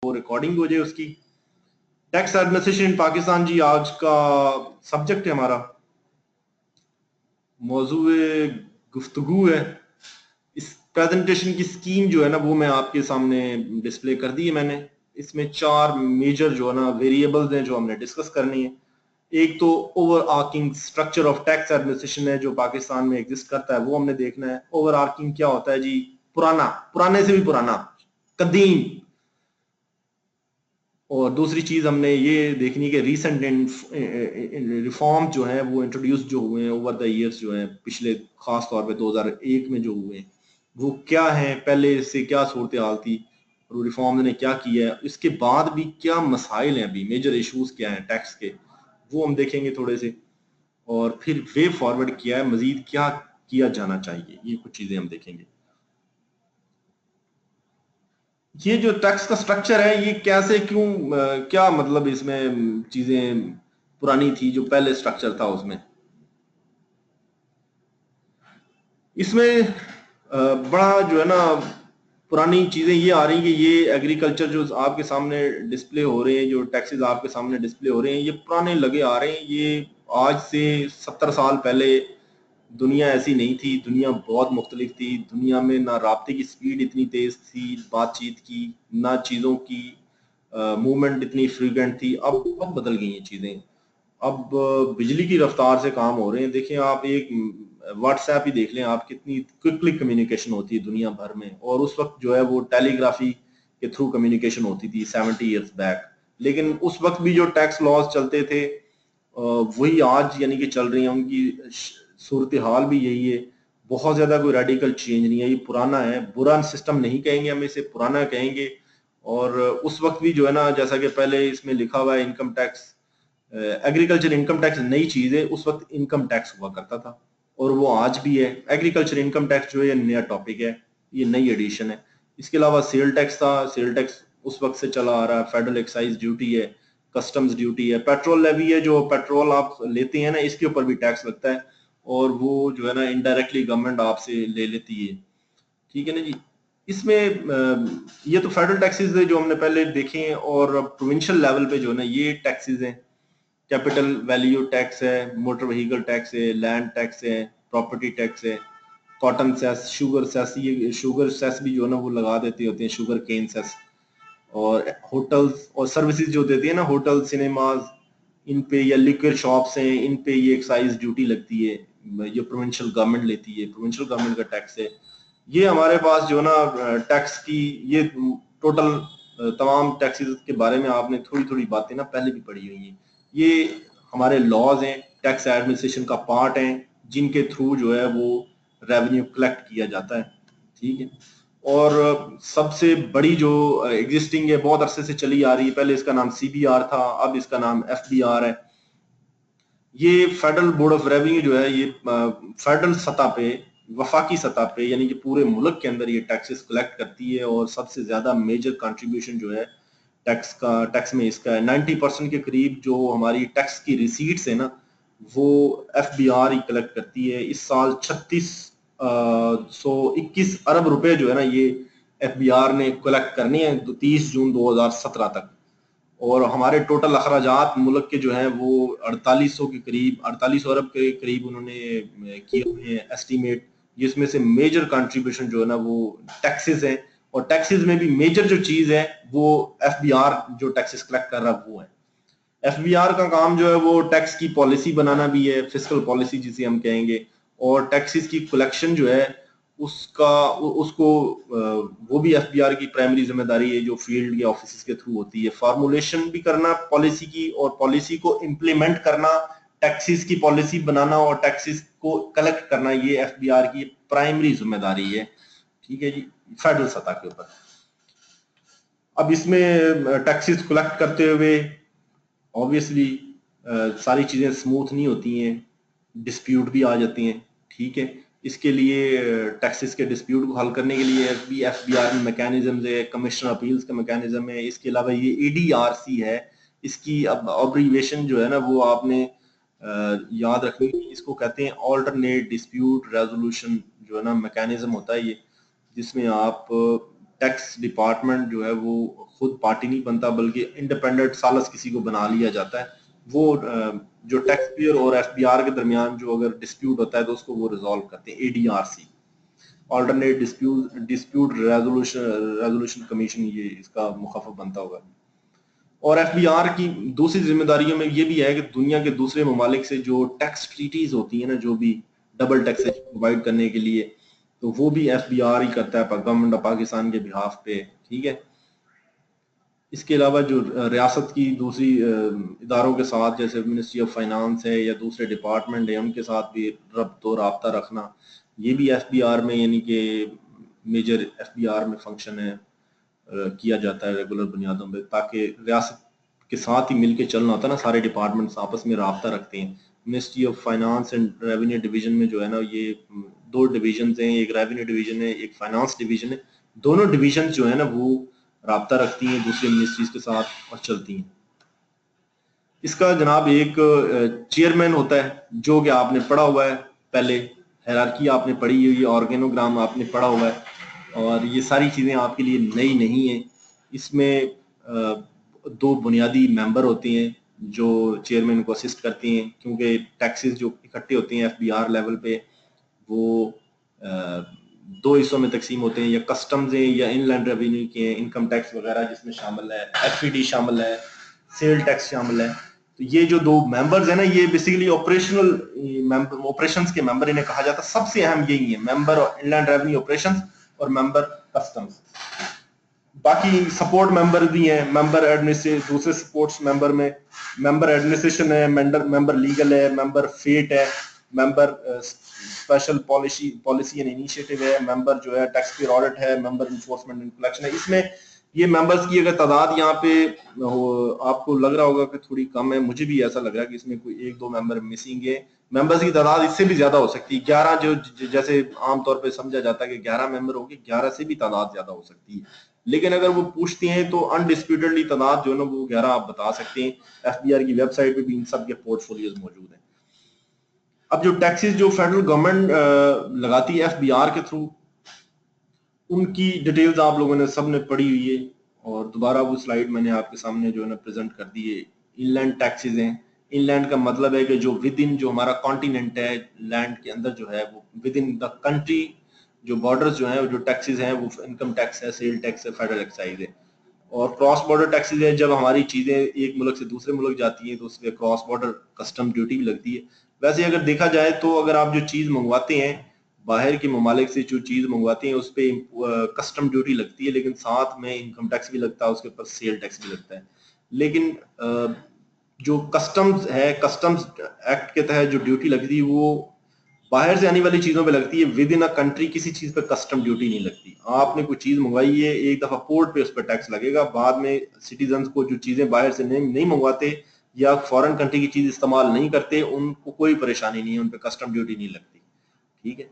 वो रिकॉर्डिंग हो जाए उसकी। टैक्स एडमिनिस्ट्रेशन इन पाकिस्तान जी आज का सब्जेक्ट है हमारा, मौजूए गुफ्तगू है। इस प्रेजेंटेशन की स्कीम जो है ना वो मैं आपके सामने डिस्प्ले कर दी है मैंने। इसमें 4 मेजर जो है ना वेरिएबल्स हैं जो हमने डिस्कस करनी है। एक तो over arching structure of tax administration है जो पाकिस्तान में एग्जिस्ट करता है, वो हमने देखना है। ओवर आर्किंग क्या होता है जी? पुराना, पुराने से भी पुराना, कदीम। और दूसरी चीज हमने ये देखनी है कि रीसेंट रिफॉर्म जो है वो इंट्रोड्यूस जो हुए हैं ओवर द इयर्स, जो है पिछले खास तौर पे 2001 में जो हुए हैं, वो क्या है, पहले से क्या सूरत हाल थी और रिफॉर्म ने क्या किया है, इसके बाद भी क्या मसाइल हैं, अभी मेजर इश्यूज क्या हैं टैक्स के, वो हम देखेंगे थोड़े से। और फिर वे फॉरवर्ड किया है, मजीद क्या किया जाना चाहिए, ये कुछ चीजें हम देखेंगे। ये जो टैक्स का स्ट्रक्चर है ये कैसे, क्यों, क्या मतलब इसमें चीजें पुरानी थी जो पहले स्ट्रक्चर था उसमें। इसमें बड़ा जो है ना पुरानी चीजें ये आ रही कि ये एग्रीकल्चर जो आपके सामने डिस्प्ले हो रहे हैं, जो टैक्सेस आपके सामने डिस्प्ले हो रहे हैं, ये पुराने लगे आ रहे हैं। ये आज से 70 साल पहले दुनिया ऐसी नहीं थी, दुनिया बहुत मुख्तलिफ थी। दुनिया में ना राब्ते की स्पीड इतनी तेज थी बातचीत की, ना चीज़ों की मूवमेंट इतनी फ्रीक्वेंट थी। अब बहुत बदल गई हैं चीज़ें। अब बिजली की रफ्तार से काम हो रहे हैं। देखें आप, एक व्हाट्सएप ही देख लें आप, कितनी क्विकली कम्युनिकेशन होती है दुनिया भर में। और उस वक्त जो है वो टेलीग्राफी के थ्रू कम्युनिकेशन होती थी 70 ईयर्स बैक। लेकिन उस वक्त भी जो टैक्स लॉज चलते थे वही आज यानी कि चल रही है। उनकी सूरत हाल भी यही है। बहुत ज्यादा कोई रेडिकल चेंज नहीं है, ये पुराना है। बुरा सिस्टम नहीं कहेंगे हम इसे, पुराना कहेंगे। और उस वक्त भी जो है ना, जैसा कि पहले इसमें लिखा हुआ है, income tax, agriculture income tax नई चीज है, उस वक्त इनकम टैक्स हुआ करता था और वो आज भी है। एग्रीकल्चर इनकम टैक्स जो है नया टॉपिक है, ये नई एडिशन है। इसके अलावा सेल टैक्स था, सेल टैक्स उस वक्त से चला आ रहा है। फेडरल एक्साइज ड्यूटी है, कस्टम्स ड्यूटी है, पेट्रोल लेवी है, जो पेट्रोल आप लेते हैं ना इसके ऊपर भी टैक्स लगता है और वो जो है ना इनडायरेक्टली गवर्नमेंट आपसे ले लेती है। ठीक है ना जी। इसमें ये तो फेडरल टैक्सेस है जो हमने पहले देखे हैं। और प्रोविंशियल लेवल पे जो है ना ये टैक्सेस हैं। कैपिटल वैल्यू टैक्स है, मोटर व्हीकल टैक्स है, लैंड टैक्स है, प्रॉपर्टी टैक्स है, कॉटन सेस, शुगर सेस। ये शुगर सेस भी जो है ना वो लगा देते होते हैं, शुगर केन सेस। और होटल्स और सर्विसेज जो देती है ना, होटल, सिनेमाज, इन पे, या लिक्विड शॉप्स हैं, इन पे ये एक्साइज ड्यूटी लगती है। ये प्रोविंशियल गवर्नमेंट लेती है, प्रोविंशियल गवर्नमेंट का टैक्स है। ये हमारे पास जो ना टैक्स की ये टोटल तमाम टैक्सेस के बारे में आपने थोड़ी थोड़ी बातें ना पहले भी पढ़ी हुई हैं। ये हमारे लॉज हैं, टैक्स एडमिनिस्ट्रेशन का पार्ट हैं, जिनके थ्रू जो है वो रेवेन्यू कलेक्ट किया जाता है। ठीक है। और सबसे बड़ी जो एग्जिस्टिंग है, बहुत अरसे से चली आ रही है, पहले इसका नाम सीबीआर था, अब इसका नाम एफबीआर है। ये फेडरल बोर्ड ऑफ रेवेन्यू जो है ये फेडरल सतह पे, वफाकी सतह पे, यानी कि पूरे मुल्क के अंदर ये टैक्सेस कलेक्ट करती है। और सबसे ज्यादा मेजर कंट्रीब्यूशन जो है टैक्स में इसका है। 90% के करीब जो हमारी टैक्स की रिसीट्स है ना, वो एफबीआर ही कलेक्ट करती है। इस साल 3621 अरब रुपए जो है ना ये एफबीआर ने कलेक्ट करनी है 30 जून 2017 तक। और हमारे टोटल अखराजात मुल्क के जो हैं वो 4800 के करीब, 4800 अरब के करीब उन्होंने किए हुए हैं एस्टीमेट। जिसमें से मेजर कंट्रीब्यूशन जो है ना वो टैक्सेस है। और टैक्सेस में भी मेजर जो चीज है वो एफबीआर जो टैक्सेस कलेक्ट कर रहा है वो है। एफबीआर का काम जो है वो टैक्स की पॉलिसी बनाना भी है, फिस्कल पॉलिसी जिसे हम कहेंगे। और टैक्सेस की कलेक्शन जो है उसका उसको वो भी एफबीआर की प्राइमरी जिम्मेदारी है, जो फील्ड के ऑफिस के थ्रू होती है। फॉर्मुलेशन भी करना पॉलिसी की, और पॉलिसी को इम्प्लीमेंट करना, टैक्सेस की पॉलिसी बनाना और टैक्सेस को कलेक्ट करना, ये एफबीआर की प्राइमरी जिम्मेदारी है। ठीक है जी, फेडरल सतह के ऊपर। अब इसमें टैक्सेस कलेक्ट करते हुए ऑब्वियसली सारी चीजें स्मूथ नहीं होती हैं, डिस्प्यूट भी आ जाती हैं। ठीक है। इसके लिए टैक्सेस के डिस्प्यूट को हल करने के लिए भी एफबीआर में मैकेनिज्म है, कमिश्नर अपील्स का मैकेनिज्म है। इसके अलावा ये एडीआरसी है, इसकी अब ऑब्रीवेशन जो है ना वो आपने याद रखनी। इसको कहते हैं ऑल्टरनेट डिस्प्यूट रेजोल्यूशन जो है ना मैकेनिज्म होता है ये, जिसमें आप टैक्स डिपार्टमेंट जो है वो खुद पार्टी नहीं बनता, बल्कि इंडिपेंडेंट सालस किसी को बना लिया जाता है। वो जो टैक्स पेयर और एफबीआर के दरमियान जो अगर डिस्प्यूट होता है तो उसको वो रिजॉल्व करते हैं, एडीआरसी, ऑल्टरनेट डिस्प्यूट रेजोल्यूशन कमीशन, ये इसका मुखफ़फ़ बनता होगा। और एफबीआर की दूसरी जिम्मेदारियों में ये भी है कि दुनिया के दूसरे ममालिक से जो टैक्स ट्रीटीज होती है ना, जो भी डबल टैक्सेशन प्रोवाइड करने के लिए, तो वो भी एफबीआर ही करता है गवर्नमेंट ऑफ पाकिस्तान के बिहाफ पे, ठीक है। इसके अलावा जो रियासत की दूसरी इदारों के साथ, जैसे मिनिस्ट्री ऑफ फाइनेंस है या दूसरे डिपार्टमेंट है, उनके साथ भी रब्तो राब्ता रखना, ये भी एफबीआर में, यानी कि मेजर एफबीआर में फंक्शन है, किया जाता है रेगुलर बुनियादों पे, ताकि रियासत के साथ ही मिलके चलना होता है ना, सारे डिपार्टमेंट्स आपस में राब्ता रखते हैं। Ministry of finance and revenue division में जो है ना, ये दो डिवीजन हैं, एक रेवेन्यू डिवीजन है, एक फाइनेंस डिवीजन है। दोनों डिवीजन जो है ना वो राब्ता रखती हैं दूसरी मिनिस्ट्रीज के साथ और चलती हैं। इसका जनाब एक चेयरमैन होता है, जो कि आपने पढ़ा हुआ है पहले, हायरार्की आपने पढ़ी हुई है, ऑर्गेनोग्राम आपने पढ़ा हुआ है, और ये सारी चीज़ें आपके लिए नई नहीं है। इसमें दो बुनियादी मेंबर होते हैं जो चेयरमैन को असिस्ट करते हैं, क्योंकि टैक्सेस जो इकट्ठे होते हैं एफबीआर लेवल पे वो दो हिस्सों में तकसीम होते हैं, या कस्टम्स हैं या इनलैंड रेवेन्यू के हैं, इनकम टैक्स वगैरह जिसमें शामिल है, एफईडी शामिल है, सेल टैक्स शामिल है। तो ये जो दो मेंबर्स हैं ना, ये बेसिकली ऑपरेशंस के मेंबर इन्हें कहा जाता है। सबसे अहम यही है, मेंबर इनलैंड रेवेन्यू ऑपरेशंस और मेंबर कस्टम्स। बाकी सपोर्ट मेंबर भी हैं, मेंबर एडमिनिस्ट्रेशन, दूसरे सपोर्ट्स मेंबर में मेंबर एडमिनिस्ट्रेशन है, मेंबर लीगल है, मेंबर फेट है, member special policy and initiative है, मेंबर जो है टैक्स पेयर ऑडिट है, मेंबर इन्फोर्समेंट एंड कलेक्शन है। इसमें ये मेंबर्स की अगर तादाद यहाँ पे आपको लग रहा होगा कि थोड़ी कम है, मुझे भी ऐसा लग रहा है कि इसमें कोई एक दो मेंबर मिसिंग है। मेंबर्स की तादाद इससे भी ज्यादा हो सकती है, 11 जो जैसे आमतौर पे समझा जाता है कि 11 मेंबर होंगे, 11 से भी तादाद ज्यादा हो सकती है। लेकिन अगर वो पूछती हैं तो अनडिस्प्यूटेडली तादाद जो है ना वो 11 आप बता सकते हैं। एफबीआर की वेबसाइट पे भी इन सब के पोर्टफोलियोज मौजूद हैं। अब जो टैक्सेस जो फेडरल गवर्नमेंट लगाती है एफबीआर के थ्रू, उनकी डिटेल्स आप लोगों ने सबने पढ़ी हुई है, और दोबारा वो स्लाइड मैंने आपके सामने जो है ना प्रेजेंट कर दी है। इनलैंड टैक्सेस हैं, इनलैंड का मतलब है कि जो विद इन जो हमारा कॉन्टिनेंट है, लैंड के अंदर जो है, वो विद इन द कंट्री जो बॉर्डर्स जो है, जो टैक्सेस हैं वो इनकम टैक्स है, सेल टैक्स है, फेडरल एक्साइज है। और क्रॉस बॉर्डर टैक्सेस है, जब हमारी चीजें एक मुल्क से दूसरे मुल्क जाती हैं तो उस पर क्रॉस बॉर्डर कस्टम ड्यूटी भी लगती है। वैसे अगर देखा जाए तो अगर आप जो चीज मंगवाते हैं बाहर के ममालिक से, जो चीज मंगवाते हैं उस पर कस्टम ड्यूटी लगती है, लेकिन साथ में इनकम टैक्स भी लगता है, उसके ऊपर सेल टैक्स भी लगता है। लेकिन जो कस्टम्स है, कस्टम्स एक्ट के तहत जो ड्यूटी लगती है वो बाहर से आने वाली चीजों पे लगती है, विद इन अ कंट्री किसी चीज पे कस्टम ड्यूटी नहीं लगती। आपने कोई चीज मंगवाई है, एक दफा पोर्ट पे उस पर टैक्स लगेगा, बाद में सिटीजन को जो चीजें बाहर से नहीं मंगवाते या फॉरेन कंट्री की चीज इस्तेमाल नहीं करते, उनको कोई परेशानी नहीं है, उन पे कस्टम ड्यूटी नहीं लगती, ठीक है।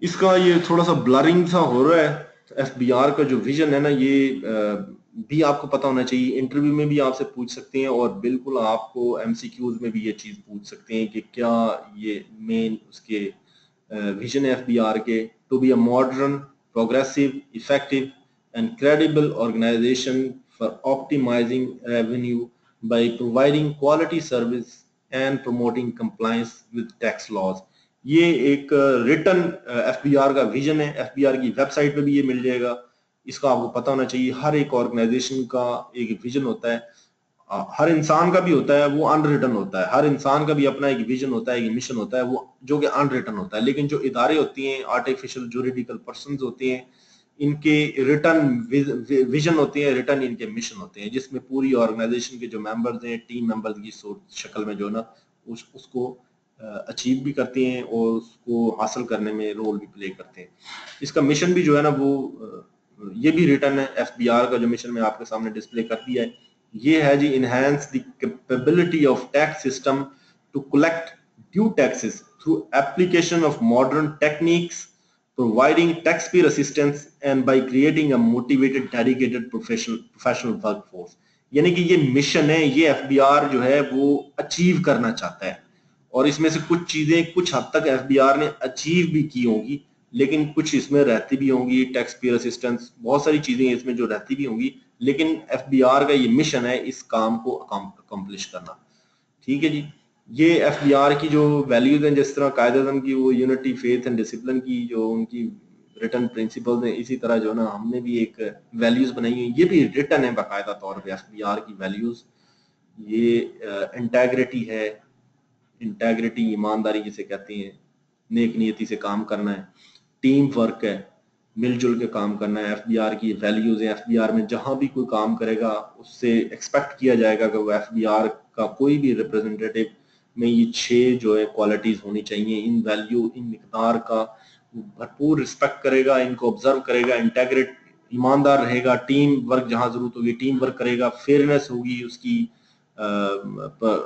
इसका ये थोड़ा सा ब्लरिंग सा हो रहा है। एफबीआर का जो विजन है ना, ये भी आपको पता होना चाहिए, इंटरव्यू में भी आपसे पूछ सकते हैं, और बिल्कुल आपको एमसीक्यूज में भी ये चीज पूछ सकते हैं कि क्या ये मेन उसके विजन है एफबीआर के, to be a modern, progressive, effective and credible organization for optimizing revenue by providing quality service and promoting compliance with tax laws. ये एक रिटन एफबीआर का विजन है, एफबीआर की वेबसाइट पे भी ये मिल जाएगा। इसका आपको पता होना चाहिए, हर एक ऑर्गेनाइजेशन का एक विजन होता है, हर इंसान का भी होता है, वो अनरिटन होता है। हर इंसान का भी अपना एक विजन होता है, एक मिशन होता है, वो जो कि अनरिटन होता है। लेकिन जो इदारे होती हैं, आर्टिफिशियल जुरिडिकल पर्संस होते हैं, इनके रिटर्न विजन होते हैं, रिटर्न इनके मिशन होते हैं, जिसमें पूरी ऑर्गेनाइजेशन के जो मेंबर्स हैं, टीम मेंबर्स की शक्ल में जो ना उसको अचीव भी करते हैं और उसको हासिल करने में रोल भी प्ले करते हैं। इसका मिशन भी जो है ना वो ये भी रिटर्न है। एफबीआर का जो मिशन मैं आपके सामने डिस्प्ले कर दिया है, ये है जी, enhance the capability of tax system to collect due taxes through application of modern techniques, providing taxpayer assistance and by creating a motivated dedicated professional workforce। यानी कि ये मिशन है, ये एफबीआर जो है वो अचीव करना चाहता है, और इसमें से कुछ चीजें कुछ हद तक एफबीआर ने अचीव भी की होंगी, लेकिन कुछ इसमें रहती भी होंगी, टैक्स पेयर असिस्टेंस, बहुत सारी चीजें इसमें जो रहती भी होंगी, लेकिन एफबीआर का ये मिशन है इस काम को अकम्प्लिश करना। ठीक है जी। ये एफबीआर की जो वैल्यूज हैं, जिस तरह कायदे-ए-आज़म की वो यूनिटी, फेथ एंड डिसिप्लिन की जो उनकी रिटन प्रिंसिपल्स हैं, इसी तरह जो है ना हमने भी एक वैल्यूज बनाई हुई, ये भी रिटन है बाकायदा तौर पे एफबीआर की वैल्यूज। ये इंटेग्रिटी है, इंटेग्रिटी ईमानदारी जिसे कहते हैं, नेक नियति से काम करना है, टीम वर्क है, मिलजुल के काम करना है। एफबीआर की वैल्यूज है, एफबीआर में जहां भी कोई काम करेगा उससे एक्सपेक्ट किया जाएगा कि वो एफबीआर का कोई भी रिप्रेजेंटेटिव में ये 6 जो है क्वालिटीज होनी चाहिए। इन वैल्यू, इन मिकदार का भरपूर रिस्पेक्ट करेगा, इनको ऑब्जर्व करेगा, इंटेग्रेट ईमानदार रहेगा, टीम वर्क जहां जरूरत होगी टीम वर्क करेगा, फेयरनेस होगी उसकी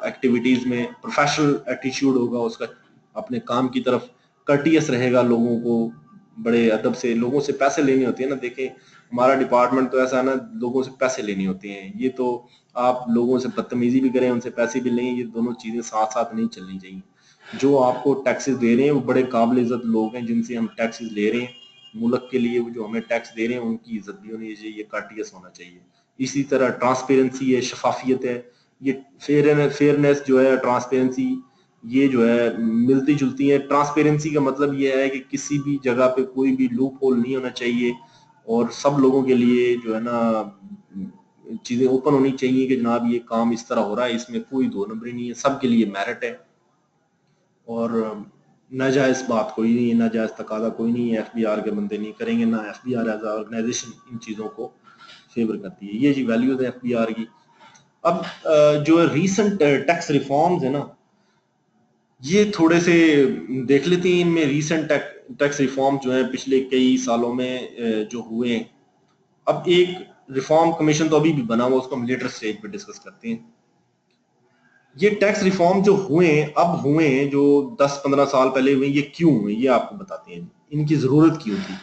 एक्टिविटीज में, प्रोफेशनल एटीट्यूड होगा उसका अपने काम की तरफ, कर्टियस रहेगा, लोगों को बड़े अदब से, लोगों से पैसे लेने होते हैं ना, देखें हमारा डिपार्टमेंट तो ऐसा है ना, लोगों से पैसे लेने होते हैं, ये तो आप लोगों से बदतमीजी भी करें उनसे पैसे भी लें, ये दोनों चीजें साथ साथ नहीं चलनी चाहिए। जो आपको टैक्सेस दे रहे हैं वो बड़े काबिल इज्जत लोग हैं जिनसे हम टैक्सेस ले रहे हैं, मुल्क के लिए वो जो हमें टैक्स दे रहे हैं उनकी इज्जत भी होनी चाहिए, कार्टियस होना चाहिए। इसी तरह ट्रांसपेरेंसी है, शफाफियत है, ये फेयरनेस जो है, ट्रांसपेरेंसी, ये जो है मिलती जुलती है। ट्रांसपेरेंसी का मतलब ये है कि किसी भी जगह पे कोई भी लूप होल नहीं होना चाहिए और सब लोगों के लिए जो है ना चीजें ओपन होनी चाहिए कि जनाब ये काम इस तरह हो रहा है, इसमें कोई दो नंबरी नहीं है, सबके लिए मेरिट है और नाजायज बात कोई नहीं है, नाजायज तकादा कोई नहीं है, एफबीआर के बंदे नहीं करेंगे, ना एफबीआर एज ऑर्गेनाइजेशन इन चीजों को फेवर करती है। ये जी वैल्यूज है एफबीआर की। अब जो रीसेंट टैक्स रिफॉर्म्स है ना, ये थोड़े से देख लेते हैं, इनमें रीसेंट टैक्स रिफॉर्म जो है पिछले कई सालों में जो हुए हैं। अब एक रिफॉर्म कमीशन तो अभी भी बना हुआ, उसको हम लेटर स्टेज पे डिस्कस करते हैं। ये टैक्स रिफॉर्म जो हुए हैं, अब हुए हैं, जो 10-15 साल पहले हुए, ये क्यों हुए ये आपको बताते हैं, इनकी जरूरत क्यों थी।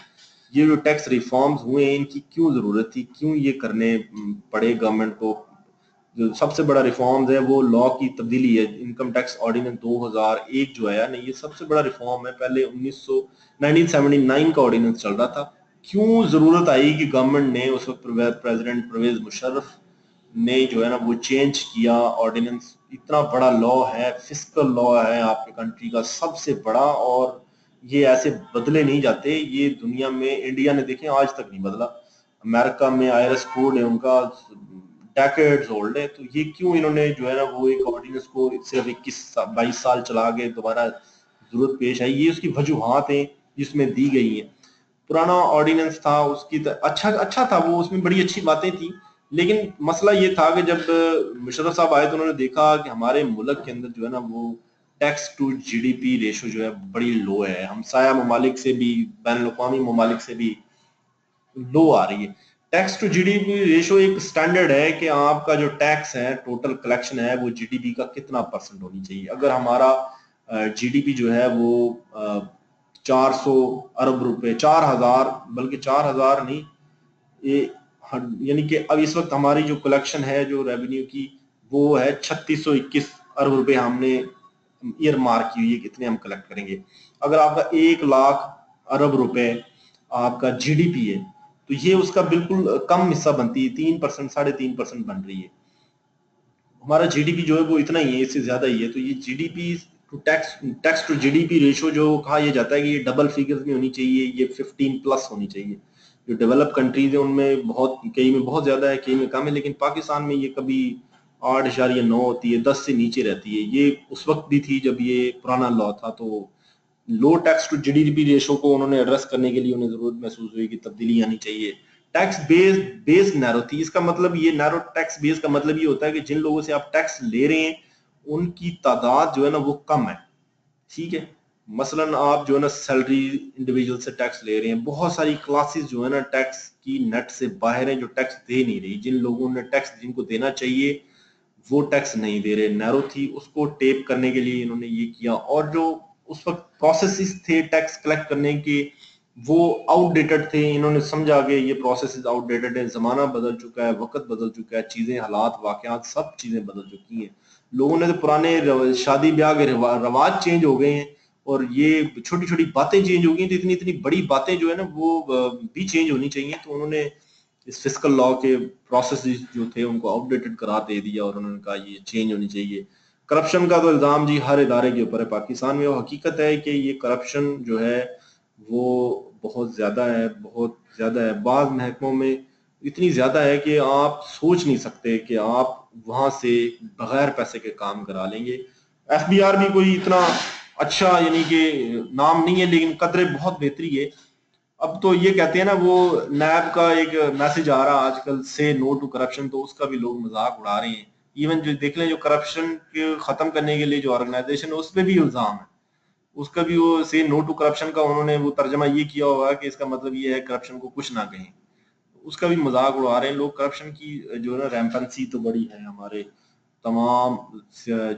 ये जो टैक्स रिफॉर्म्स हुए हैं इनकी क्यों जरूरत थी, क्यों ये करने पड़े गवर्नमेंट को। जो सबसे बड़ा रिफॉर्म्स है वो लॉ की तब्दीली है, इनकम टैक्स ऑर्डिनेंस 2001 जो आया ना, ये सबसे बड़ा रिफॉर्म है। पहले 1979 का ऑर्डिनेंस चल रहा था। क्यों जरूरत आई कि गवर्नमेंट ने उस वक्त प्रेसिडेंट परवेज मुशर्रफ ने जो है ना वो चेंज किया ऑर्डिनेंस। इतना बड़ा लॉ है, फिस्कल लॉ है आपके कंट्री का सबसे बड़ा, और ये ऐसे बदले नहीं जाते। ये दुनिया में, इंडिया ने देखें आज तक नहीं बदला, अमेरिका में आईआरएस कोड है उनका डेकेड्स ओल्ड है, तो ये क्यों इन्होंने जो है ना वो एक ऑर्डिनेंस को सिर्फ 21-22 साल चला के दोबारा जरूरत पेश आई। ये उसकी वजूहात हैं जिसमें दी गई हैं। पुराना ऑर्डिनेंस था उसकी अच्छा अच्छा था वो, उसमें बड़ी अच्छी बातें थी, लेकिन मसला ये था कि जब मुशर्रफ साहब आए तो उन्होंने देखा कि हमारे मुल्क के अंदर जो है ना वो टैक्स टू जीडीपी रेशो जो है बड़ी लो है, हमसाया ममालिक से भी, बैन अवी ममालिक से भी लो आ रही है। टैक्स टू जीडीपी रेशो एक स्टैंडर्ड है कि आपका जो टैक्स है, टोटल कलेक्शन है, वो जीडीपी का कितना परसेंट होनी चाहिए। अगर हमारा जीडीपी जो है वो 400 अरब रुपए, 4000, बल्कि 4000 नहीं, ये यानी कि अब इस वक्त हमारी जो कलेक्शन है जो रेवेन्यू की, वो है 3621 अरब रुपए हमने ईयर मार्क की हुई है, कितने हम कलेक्ट करेंगे। अगर आपका 1 लाख अरब रुपए आपका जीडीपी है तो ये उसका बिल्कुल कम हिस्सा बनती है, 3%, 3.5% बन रही है। हमारा जीडीपी जो है वो इतना ही है, इससे ज्यादा ही है। तो ये GDP to tax to GDP ratio जो कहा यह जाता है कि ये डबल फिगर्स में होनी चाहिए, ये 15 प्लस होनी चाहिए। जो डेवलप कंट्रीज है उनमें बहुत, कई में बहुत ज्यादा है, कई में कम है, लेकिन पाकिस्तान में ये कभी 8.9 होती है, 10 से नीचे रहती है। ये उस वक्त भी थी जब ये पुराना लॉ था। तो लो टैक्स टू जीडीपी रेशो को उन्होंने एड्रेस करने के लिए उन्हें जरूरत महसूस हुई कि तब्दीली आनी चाहिए। टैक्स बेस नैरो थी, इसका मतलब ये नैरो टैक्स बेस का मतलब ये होता है कि जिन लोगों से आप टैक्स ले रहे हैं उनकी तादाद जो है ना वो कम है। ठीक है, मसलन आप जो है ना सैलरी इंडिविजुअल से टैक्स ले रहे हैं, बहुत सारी क्लासेस जो है ना टैक्स की नेट से बाहर है, जो टैक्स दे नहीं रही। जिन लोगों ने टैक्स जिनको देना चाहिए वो टैक्स नहीं दे रहे, नैरो थी, उसको टेप करने के लिए इन्होंने ये किया। और जो उस वक्त प्रोसेसेस थे टैक्स कलेक्ट करने के वो आउटडेटेड थे। इन्होंने समझा कि ये प्रोसेसेस आउटडेटेड है, जमाना बदल चुका है, वक्त बदल चुका है, चीजें, हालात, वाकयात, सब चीजें बदल चुकी हैं। लोगों ने तो पुराने शादी ब्याह के रवाज चेंज हो गए हैं और ये छोटी छोटी बातें चेंज हो गई, तो इतनी इतनी बड़ी बातें जो है ना वो भी चेंज होनी चाहिए। तो उन्होंने इस फिस्कल लॉ के प्रोसेस जो थे उनको आउटडेटेड करार दे दिया और उन्होंने कहा ये चेंज होनी चाहिए। करप्शन का तो इल्जाम जी हर इदारे के ऊपर है पाकिस्तान में, और हकीकत है कि ये करप्शन जो है वो बहुत ज्यादा है, बहुत ज्यादा है। बाज़ महकमों में इतनी ज्यादा है कि आप सोच नहीं सकते कि आप वहां से बगैर पैसे के काम करा लेंगे। एफबीआर भी कोई इतना अच्छा यानी कि नाम नहीं है, लेकिन कदरे बहुत बेहतरी है। अब तो ये कहते हैं ना, वो नैब का एक मैसेज आ रहा आजकल, से नो टू करप्शन, तो उसका भी लोग मजाक उड़ा रहे हैं। इवन जो देख लें, जो करप्शन के खत्म करने के लिए जो ऑर्गेनाइजेशन है उस पर भी इल्जाम है, उसका भी वो से नो टू करप्शन का उन्होंने वो तर्जमा ये किया होगा कि इसका मतलब ये है करप्शन को कुछ ना कहें, उसका भी मजाक उड़ा रहे हैं लोग। करप्शन की जो है ना रैम्पेंसी तो बड़ी है हमारे तमाम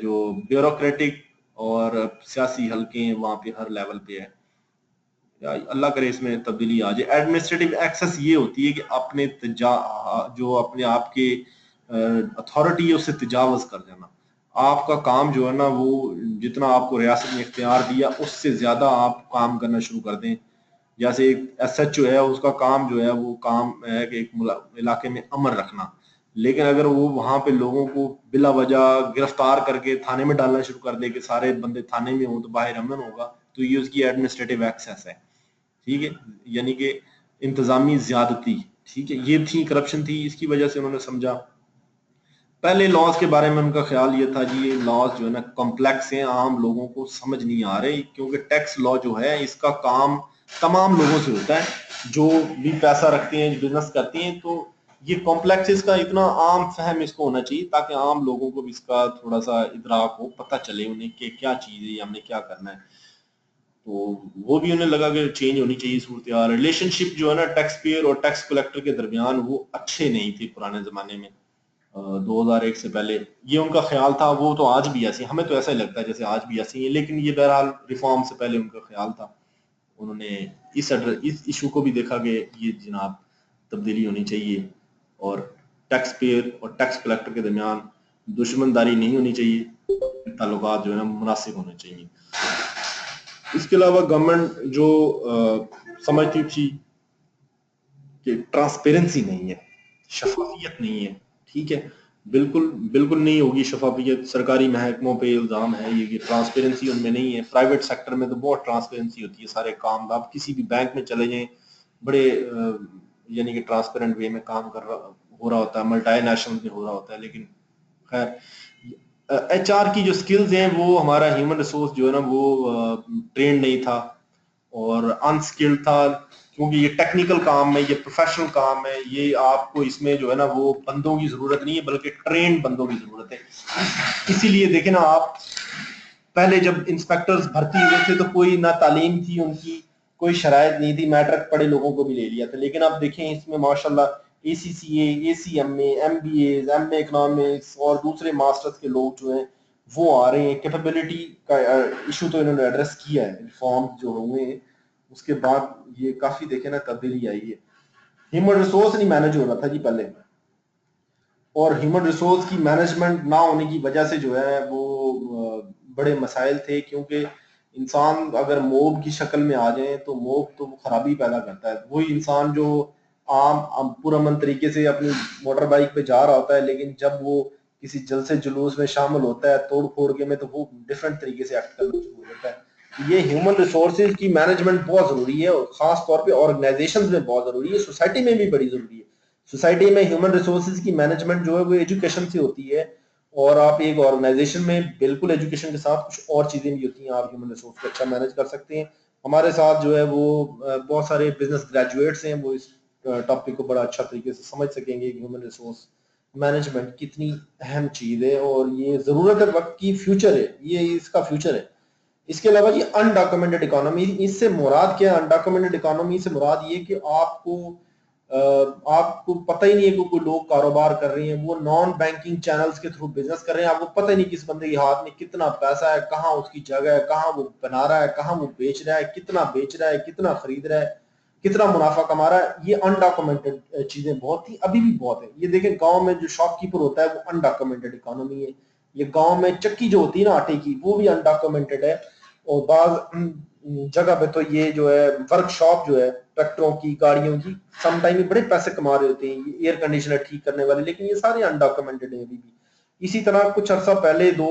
जो ब्यूरोक्रेटिक और सियासी हलके हैं वहां पे हर लेवल पे है। या अल्लाह करे इसमें तब्दीली आ जाए। एडमिनिस्ट्रेटिव एक्सेस ये होती है कि अपने जो अपने आप के अथॉरिटी है उससे तजावज कर जाना। आपका काम जो है ना वो जितना आपको रियासत ने इख्तियार दिया उससे ज्यादा आप काम करना शुरू कर दें। जैसे एक एसएचओ है, उसका काम जो है वो काम है कि एक इलाके में अमन रखना, लेकिन अगर वो वहां पे लोगों को बिला वजह गिरफ्तार करके थाने में डालना शुरू कर दे कि सारे बंदे थाने में हो तो बाहर अमन होगा, तो ये उसकी एडमिनिस्ट्रेटिव एक्सेस है। ठीक है, यानी कि इंतजामी ज्यादती। ठीक है, ये थी करप्शन थी, इसकी वजह से उन्होंने समझा। पहले लॉज के बारे में उनका ख्याल ये था जी, ये लॉज जो है ना कॉम्प्लेक्स हैं, आम लोगों को समझ नहीं आ रहे, क्योंकि टैक्स लॉ जो है इसका काम तमाम लोगों से होता है जो भी पैसा रखते हैं, जो बिजनेस करते हैं। तो ये कॉम्प्लेक्स, इसका इतना आम फहम इसको होना चाहिए ताकि आम लोगों को भी इसका थोड़ा सा इदराक हो, पता चले उन्हें कि क्या चीज है, हमने क्या करना है। तो वो भी उन्हें लगा कि चेंज होनी चाहिए सूरत हाल। रिलेशनशिप जो है ना टैक्स पेयर और टैक्स कलेक्टर के दरमियान वो अच्छे नहीं थे पुराने जमाने में, 2001 से पहले। ये उनका ख्याल था, वो तो आज भी ऐसे, हमें तो ऐसा ही लगता है जैसे आज भी ऐसे ही है, लेकिन ये बहरहाल रिफॉर्म से पहले उनका ख्याल था। उन्होंने इस इशू को भी देखा कि ये जनाब तब्दीली होनी चाहिए, और टैक्स पेयर और टैक्स कलेक्टर के दरमियान दुश्मनदारी नहीं होनी चाहिए, ताल्लुकात जो है ना मुनासिब होने चाहिए। इसके अलावा गवर्नमेंट जो समझती थी कि ट्रांसपेरेंसी नहीं है, शफाफियत नहीं है। ठीक है, बिल्कुल बिल्कुल नहीं होगी शफाफियत। सरकारी महकमों पे इल्जाम है ये कि ट्रांसपेरेंसी उनमें नहीं है। प्राइवेट सेक्टर में तो बहुत ट्रांसपेरेंसी होती है, सारे काम आप किसी भी बैंक में चले जाएं, बड़े यानी कि ट्रांसपेरेंट वे में काम हो रहा होता है, मल्टीनेशनल में हो रहा होता है। लेकिन खैर, एचआर की जो स्किल्स हैं, वो हमारा ह्यूमन रिसोर्स जो है ना वो ट्रेन नहीं था और अनस्किल्ड था, क्योंकि ये टेक्निकल काम है, ये प्रोफेशनल काम है, ये आपको इसमें जो है ना वो बंदों की जरूरत नहीं है बल्कि ट्रेन बंदों की जरूरत है। इसीलिए देखें ना आप, पहले जब इंस्पेक्टर्स भर्ती हुए थे तो कोई ना तालीम थी उनकी, कोई शरायत नहीं थी, मैट्रिक पढ़े लोगों को भी ले लिया था। लेकिन अब देखें इसमें माशाल्लाह ACCA, ACMA, MBA, MA economics और दूसरे मास्टर्स के लोग जो हैं वो आ रहे हैं। कैपेबिलिटी का इशू तो इन्होंने एड्रेस किया है, रिफॉर्म जो हुए हैं उसके बाद ये काफी देखे ना तब्दीली आई है। ह्यूमन रिसोर्स नहीं मैनेज हो रहा था जी पहले, और ह्यूमन रिसोर्स की मैनेजमेंट ना होने की वजह से जो है वो बड़े मसाइल थे। क्योंकि इंसान अगर मोब की शक्ल में आ जाए तो मोब तो खराबी पैदा करता है। वही इंसान जो आम पुरअमन तरीके से अपनी मोटर बाइक पे जा रहा होता है, लेकिन जब वो किसी जलसे जुलूस में शामिल होता है तोड़ फोड़ के में, तो वो डिफरेंट तरीके से एक्ट करना शुरू हो जाता है। ये ह्यूमन रिसोर्सेज की मैनेजमेंट बहुत जरूरी है, और खास तौर पे ऑर्गेनाइजेशंस में बहुत जरूरी है, सोसाइटी में भी बड़ी जरूरी है। सोसाइटी में ह्यूमन रिसोर्सेज की मैनेजमेंट जो है वो एजुकेशन से होती है, और आप एक ऑर्गेनाइजेशन में बिल्कुल एजुकेशन के साथ कुछ और चीजें भी होती हैं, आप ह्यूमन रिसोर्स को अच्छा मैनेज कर सकते हैं। हमारे साथ जो है वो बहुत सारे बिजनेस ग्रेजुएट्स हैं, वो इस टॉपिक को बड़ा अच्छा तरीके से समझ सकेंगे कि ह्यूमन रिसोर्स मैनेजमेंट कितनी अहम चीज है, और ये जरूरत है वक्त की, फ्यूचर है, ये इसका फ्यूचर है। इसके अलावा ये अनडॉक्यूमेंटेड इकोनॉमी, इससे मुराद क्या है? अनडॉक्यूमेंटेड इकोनॉमी से मुराद ये कि आपको पता ही नहीं है कि कोई लोग कारोबार कर रहे हैं, वो नॉन बैंकिंग चैनल्स के थ्रू बिजनेस कर रहे हैं, आपको पता ही नहीं किस बंदे के हाथ में कितना पैसा है, कहाँ उसकी जगह है, कहाँ वो बना रहा है, कहाँ वो बेच रहा है, कितना बेच रहा है, कितना खरीद रहा है, कितना मुनाफा कमा रहा है। ये अनडॉक्यूमेंटेड चीजें बहुत थी, अभी भी बहुत है। ये देखें, गांव में जो शॉपकीपर होता है वो अनडॉक्यूमेंटेड इकोनॉमी है। ये गांव में चक्की जो होती है ना आटे की, वो भी अनडॉक्यूमेंटेड है। और बाज जगह पे तो ये जो है वर्कशॉप जो है ट्रैक्टरों की, गाड़ियों की, सम टाइम में बड़े पैसे कमा रहे होते हैं एयर कंडीशनर ठीक करने वाले, लेकिन ये सारे अनडॉक्यूमेंटेड है अभी भी। इसी तरह कुछ अर्सा पहले दो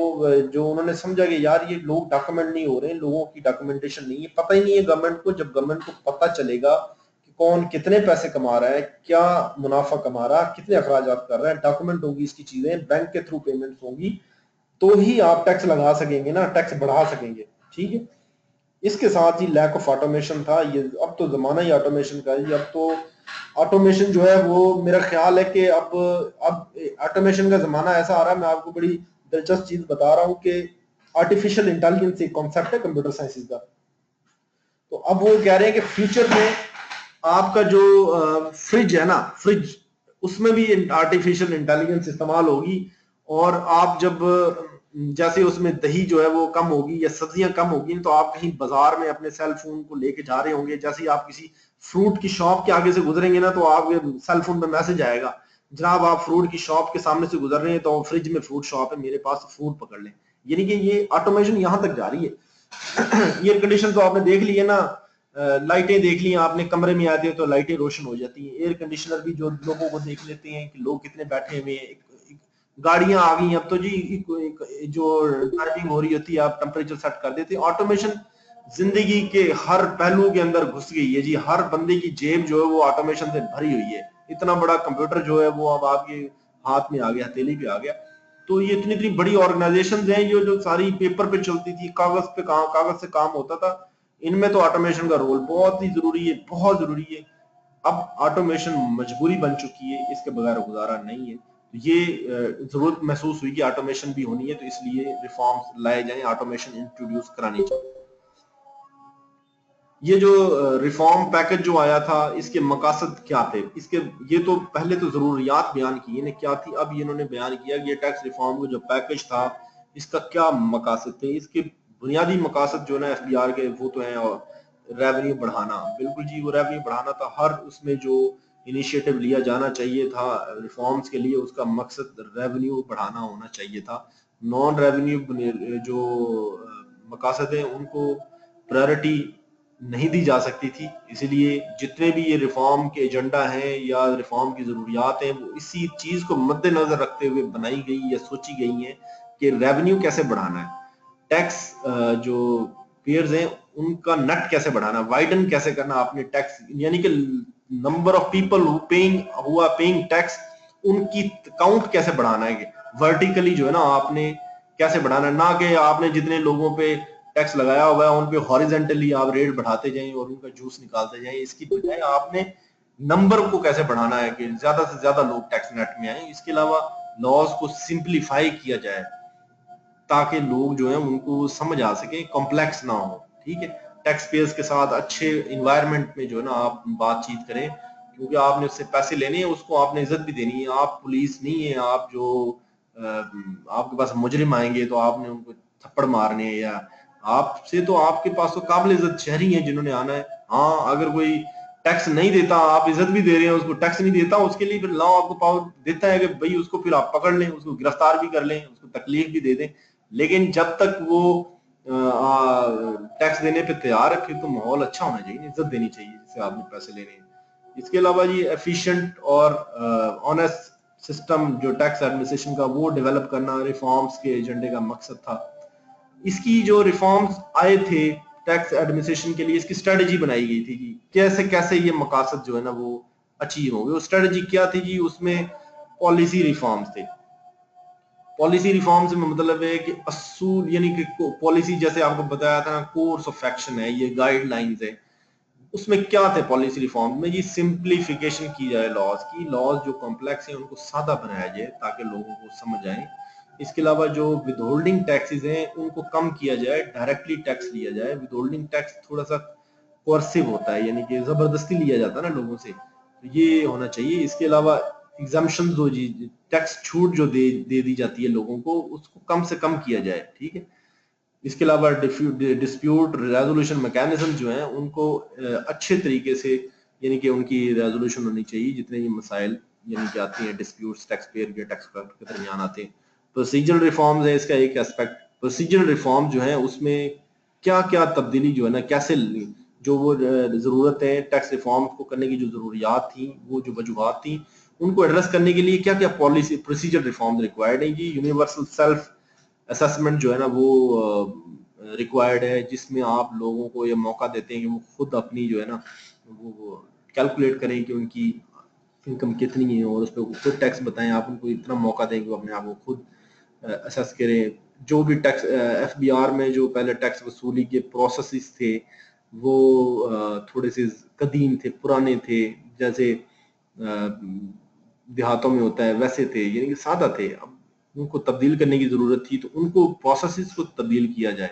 जो उन्होंने समझा कि यार ये लोग डॉक्यूमेंट नहीं हो रहे हैं, लोगों की डॉक्यूमेंटेशन नहीं है, पता ही नहीं है गवर्नमेंट को। जब गवर्नमेंट को पता चलेगा कि कौन कितने पैसे कमा रहा है, क्या मुनाफा कमा रहा है, कितने अखराजात कर रहा है, डॉक्यूमेंट होगी इसकी चीजें, बैंक के थ्रू पेमेंट्स होगी, तो ही आप टैक्स लगा सकेंगे ना, टैक्स बढ़ा सकेंगे। ठीक है। इसके साथ ही लैक ऑफ ऑटोमेशन था। ये अब तो जमाना ही ऑटोमेशन का है। अब तो ऑटोमेशन जो है वो मेरा ख्याल है कि अब ऑटोमेशन का जमाना ऐसा आ रहा है। मैं आपको बड़ी दिलचस्प चीज बता रहा हूँ कि आर्टिफिशियल इंटेलिजेंस एक कॉन्सेप्ट है कंप्यूटर साइंस का। तो अब वो कह रहे हैं कि फ्यूचर में आपका जो फ्रिज है ना, फ्रिज, उसमें भी आर्टिफिशियल इंटेलिजेंस इस्तेमाल होगी। और आप जब जैसे उसमें दही जो है वो कम होगी या सब्जियां कम होगी, तो आप कहीं बाजार में अपने सेल फोन को लेके जा रहे होंगे, जैसे ही आप किसी फ्रूट की शॉप के आगे से गुजरेंगे ना, तो आपके सेल फोन पे मैसेज आएगा, जनाब आप फ्रूट की शॉप के सामने से गुजर रहे हैं तो फ्रिज में फ्रूट शॉप है, मेरे पास फ्रूट पकड़ लें। यानी कि ये ऑटोमेशन यहां तक जा रही है। एयर कंडीशन तो आपने देख लिए ना, लाइटें देख ली आपने, कमरे में आते हैं तो लाइटें रोशन हो जाती हैं। एयर कंडीशनर भी जो लोगों को देख लेते हैं कि लोग कितने बैठे हुए हैं। गाड़ियां आ गई अब तो जी, जो ड्राइविंग हो रही होती है आप टेम्परेचर सेट कर देते हैं। ऑटोमेशन जिंदगी के हर पहलू के अंदर घुस गई है जी। हर बंदे की जेब जो है वो ऑटोमेशन से भरी हुई है। इतना बड़ा कंप्यूटर जो है वो अब आपके हाथ में आ गया, हथेली पे आ गया। तो ये इतनी इतनी बड़ी ऑर्गेनाइजेशन हैं जो सारी पेपर पे चलती थी, कागज पे काम, कागज से काम होता था, इनमें तो ऑटोमेशन का रोल बहुत ही जरूरी है, बहुत जरूरी है। अब ऑटोमेशन मजबूरी बन चुकी है, इसके बगैर गुजारा नहीं है। तो ये जरूरत महसूस हुई कि ऑटोमेशन भी होनी है, तो इसलिए रिफॉर्म्स लाए जाएं, ऑटोमेशन इंट्रोड्यूस करानी चाहिए। ये जो रिफॉर्म पैकेज जो आया था, इसके मकासद क्या थे? इसके ये तो पहले तो जरूरियात बयान की इन्हें क्या थी, अब इन्होंने बयान किया कि ये टैक्स रिफॉर्म का जो पैकेज था इसका क्या मकासद थे। इसके बुनियादी मकासद जो ना एफबीआर के वो तो हैं, और रेवेन्यू बढ़ाना, बिल्कुल जी वो रेवेन्यू बढ़ाना था। हर उसमें जो इनिशिएटिव लिया जाना चाहिए था रिफॉर्म्स के लिए, उसका मकसद रेवेन्यू बढ़ाना होना चाहिए था। नॉन रेवेन्यू जो मकासद है उनको प्रायोरिटी नहीं दी जा सकती थी। इसलिए जितने भी ये रिफॉर्म के एजेंडा हैं या रिफॉर्म की जरूरियात हैं, वो इसी चीज को मद्देनजर रखते हुए बनाई गई या सोची गई हैं कि रेवेन्यू कैसे बढ़ाना है, टैक्स जो पेयर्स हैं उनका नट कैसे बढ़ाना, वाइडन कैसे करना आपने टैक्स, यानी कि number of people who are paying tax, उनकी काउंट कैसे बढ़ाना है, वर्टिकली जो है ना आपने कैसे बढ़ाना है, ना कि आपने जितने लोगों पे टैक्स लगाया हुआ है उन पे हॉरिजेंटली आप रेट बढ़ाते जाएं और उनका जूस निकालते जाएं। इसकी बजाय आपने नंबर को कैसे बढ़ाना है कि ज्यादा से ज्यादा लोग टैक्स नेट में आए। इसके अलावा लॉज को सिंप्लीफाई किया जाए ताकि लोग जो है उनको समझ आ सके, कॉम्प्लेक्स ना हो। ठीक है। टैक्स पेयर्स के साथ अच्छे इन्वायरमेंट में जो है ना आप बातचीत करें, क्योंकि आपने उससे पैसे लेने हैं, उसको आपने इज्जत भी देनी है। आप पुलिस नहीं है, आप जो आपके पास मुजरिम आएंगे तो आपने उनको थप्पड़ मारने हैं, या आपसे तो आपके पास तो काबिल इज्जत शहरी हैं जिन्होंने आना है। हाँ, अगर कोई टैक्स नहीं देता, आप इज्जत भी दे रहे हैं, उसको टैक्स नहीं देता, उसके लिए फिर लॉ आपको पावर देता है कि भाई उसको फिर आप पकड़ लें, उसको गिरफ्तार भी कर लें, उसको तकलीफ भी दे दें। लेकिन जब तक वो टैक्स देने पे तैयार है, फिर तो माहौल अच्छा होना चाहिए, इज्जत देनी चाहिए जिससे आपने पैसे लेने हैं। इसके अलावा जी एफिशिएंट और ऑनेस्ट सिस्टम जो टैक्स एडमिनिस्ट्रेशन का वो डेवलप करना रिफॉर्म्स के एजेंडे का मकसद था। इसकी जो रिफॉर्म्स आए थे टैक्स एडमिनिस्ट्रेशन के लिए, इसकी स्ट्रेटेजी बनाई गई थी जी, कैसे कैसे ये मकासद जो है ना वो अचीव होंगे। वो स्ट्रेटेजी क्या थी जी? उसमें पॉलिसी रिफॉर्म्स थे। पॉलिसी रिफॉर्म्स में मतलब है कि असूल, यानी कि पॉलिसी जैसे आपको बताया था ना, कोर्स ऑफ एक्शन है, ये गाइडलाइंस है। उसमें क्या थे पॉलिसी रिफॉर्म में? ये सिंप्लीफिकेशन की जाए लॉज की, लॉज जो कॉम्प्लेक्स हैं उनको सादा बनाया जाए ताकि लोगों को समझ आए। इसके अलावा जो विदहोल्डिंग टैक्सेस हैं उनको कम किया जाए, डायरेक्टली टैक्स लिया जाए। विदहोल्डिंग टैक्स थोड़ा सा कोर्सिव होता है, यानी कि जबरदस्ती लिया जाता है ना लोगों से, तो ये होना चाहिए। इसके अलावा एग्जाम्पशन जो जी टैक्स छूट जो दे दी जाती है लोगों को, उसको कम से कम किया जाए। ठीक है। इसके अलावा डिस्प्यूट रेजोल्यूशन मैकेनिज्म जो है उनको अच्छे तरीके से, यानी कि उनकी रेजोल्यूशन होनी चाहिए जितने ये मसाइल यानी कि आती हैं डिस्प्यूट्स टैक्स पेयर के टैक्स कलेक्टर के दरमियान आते हैं। प्रोसीजरल रिफॉर्म्स है इसका एक एस्पेक्ट। प्रोसीजरल रिफॉर्म जो है उसमें क्या क्या तब्दीली जो है ना, कैसे जो वो जरूरत है टैक्स रिफॉर्म को करने की, जो जरूरियात थी, वो जो वजूहत थी, उनको एड्रेस करने के लिए क्या क्या पॉलिसी प्रोसीजर रिफॉर्म रिक्वायर्ड है जी। यूनिवर्सल सेल्फ असेसमेंट जो है ना वो रिक्वायर्ड है, जिसमें आप लोगों को ये मौका देते हैं कि वो खुद अपनी जो है ना वो कैलकुलेट करें कि उनकी इनकम कितनी है और उस पर खुद टैक्स बताएं। आप उनको इतना मौका दें कि वो अपने आप को खुद असेस करें। जो भी टैक्स एफबीआर में जो पहले टैक्स वसूली के प्रोसेसेस थे वो थोड़े से कदीम थे, पुराने थे, जैसे देहातों में होता है वैसे थे, यानी कि सादा थे। अब उनको तब्दील करने की जरूरत थी, तो उनको प्रोसेसेस को तब्दील किया जाए।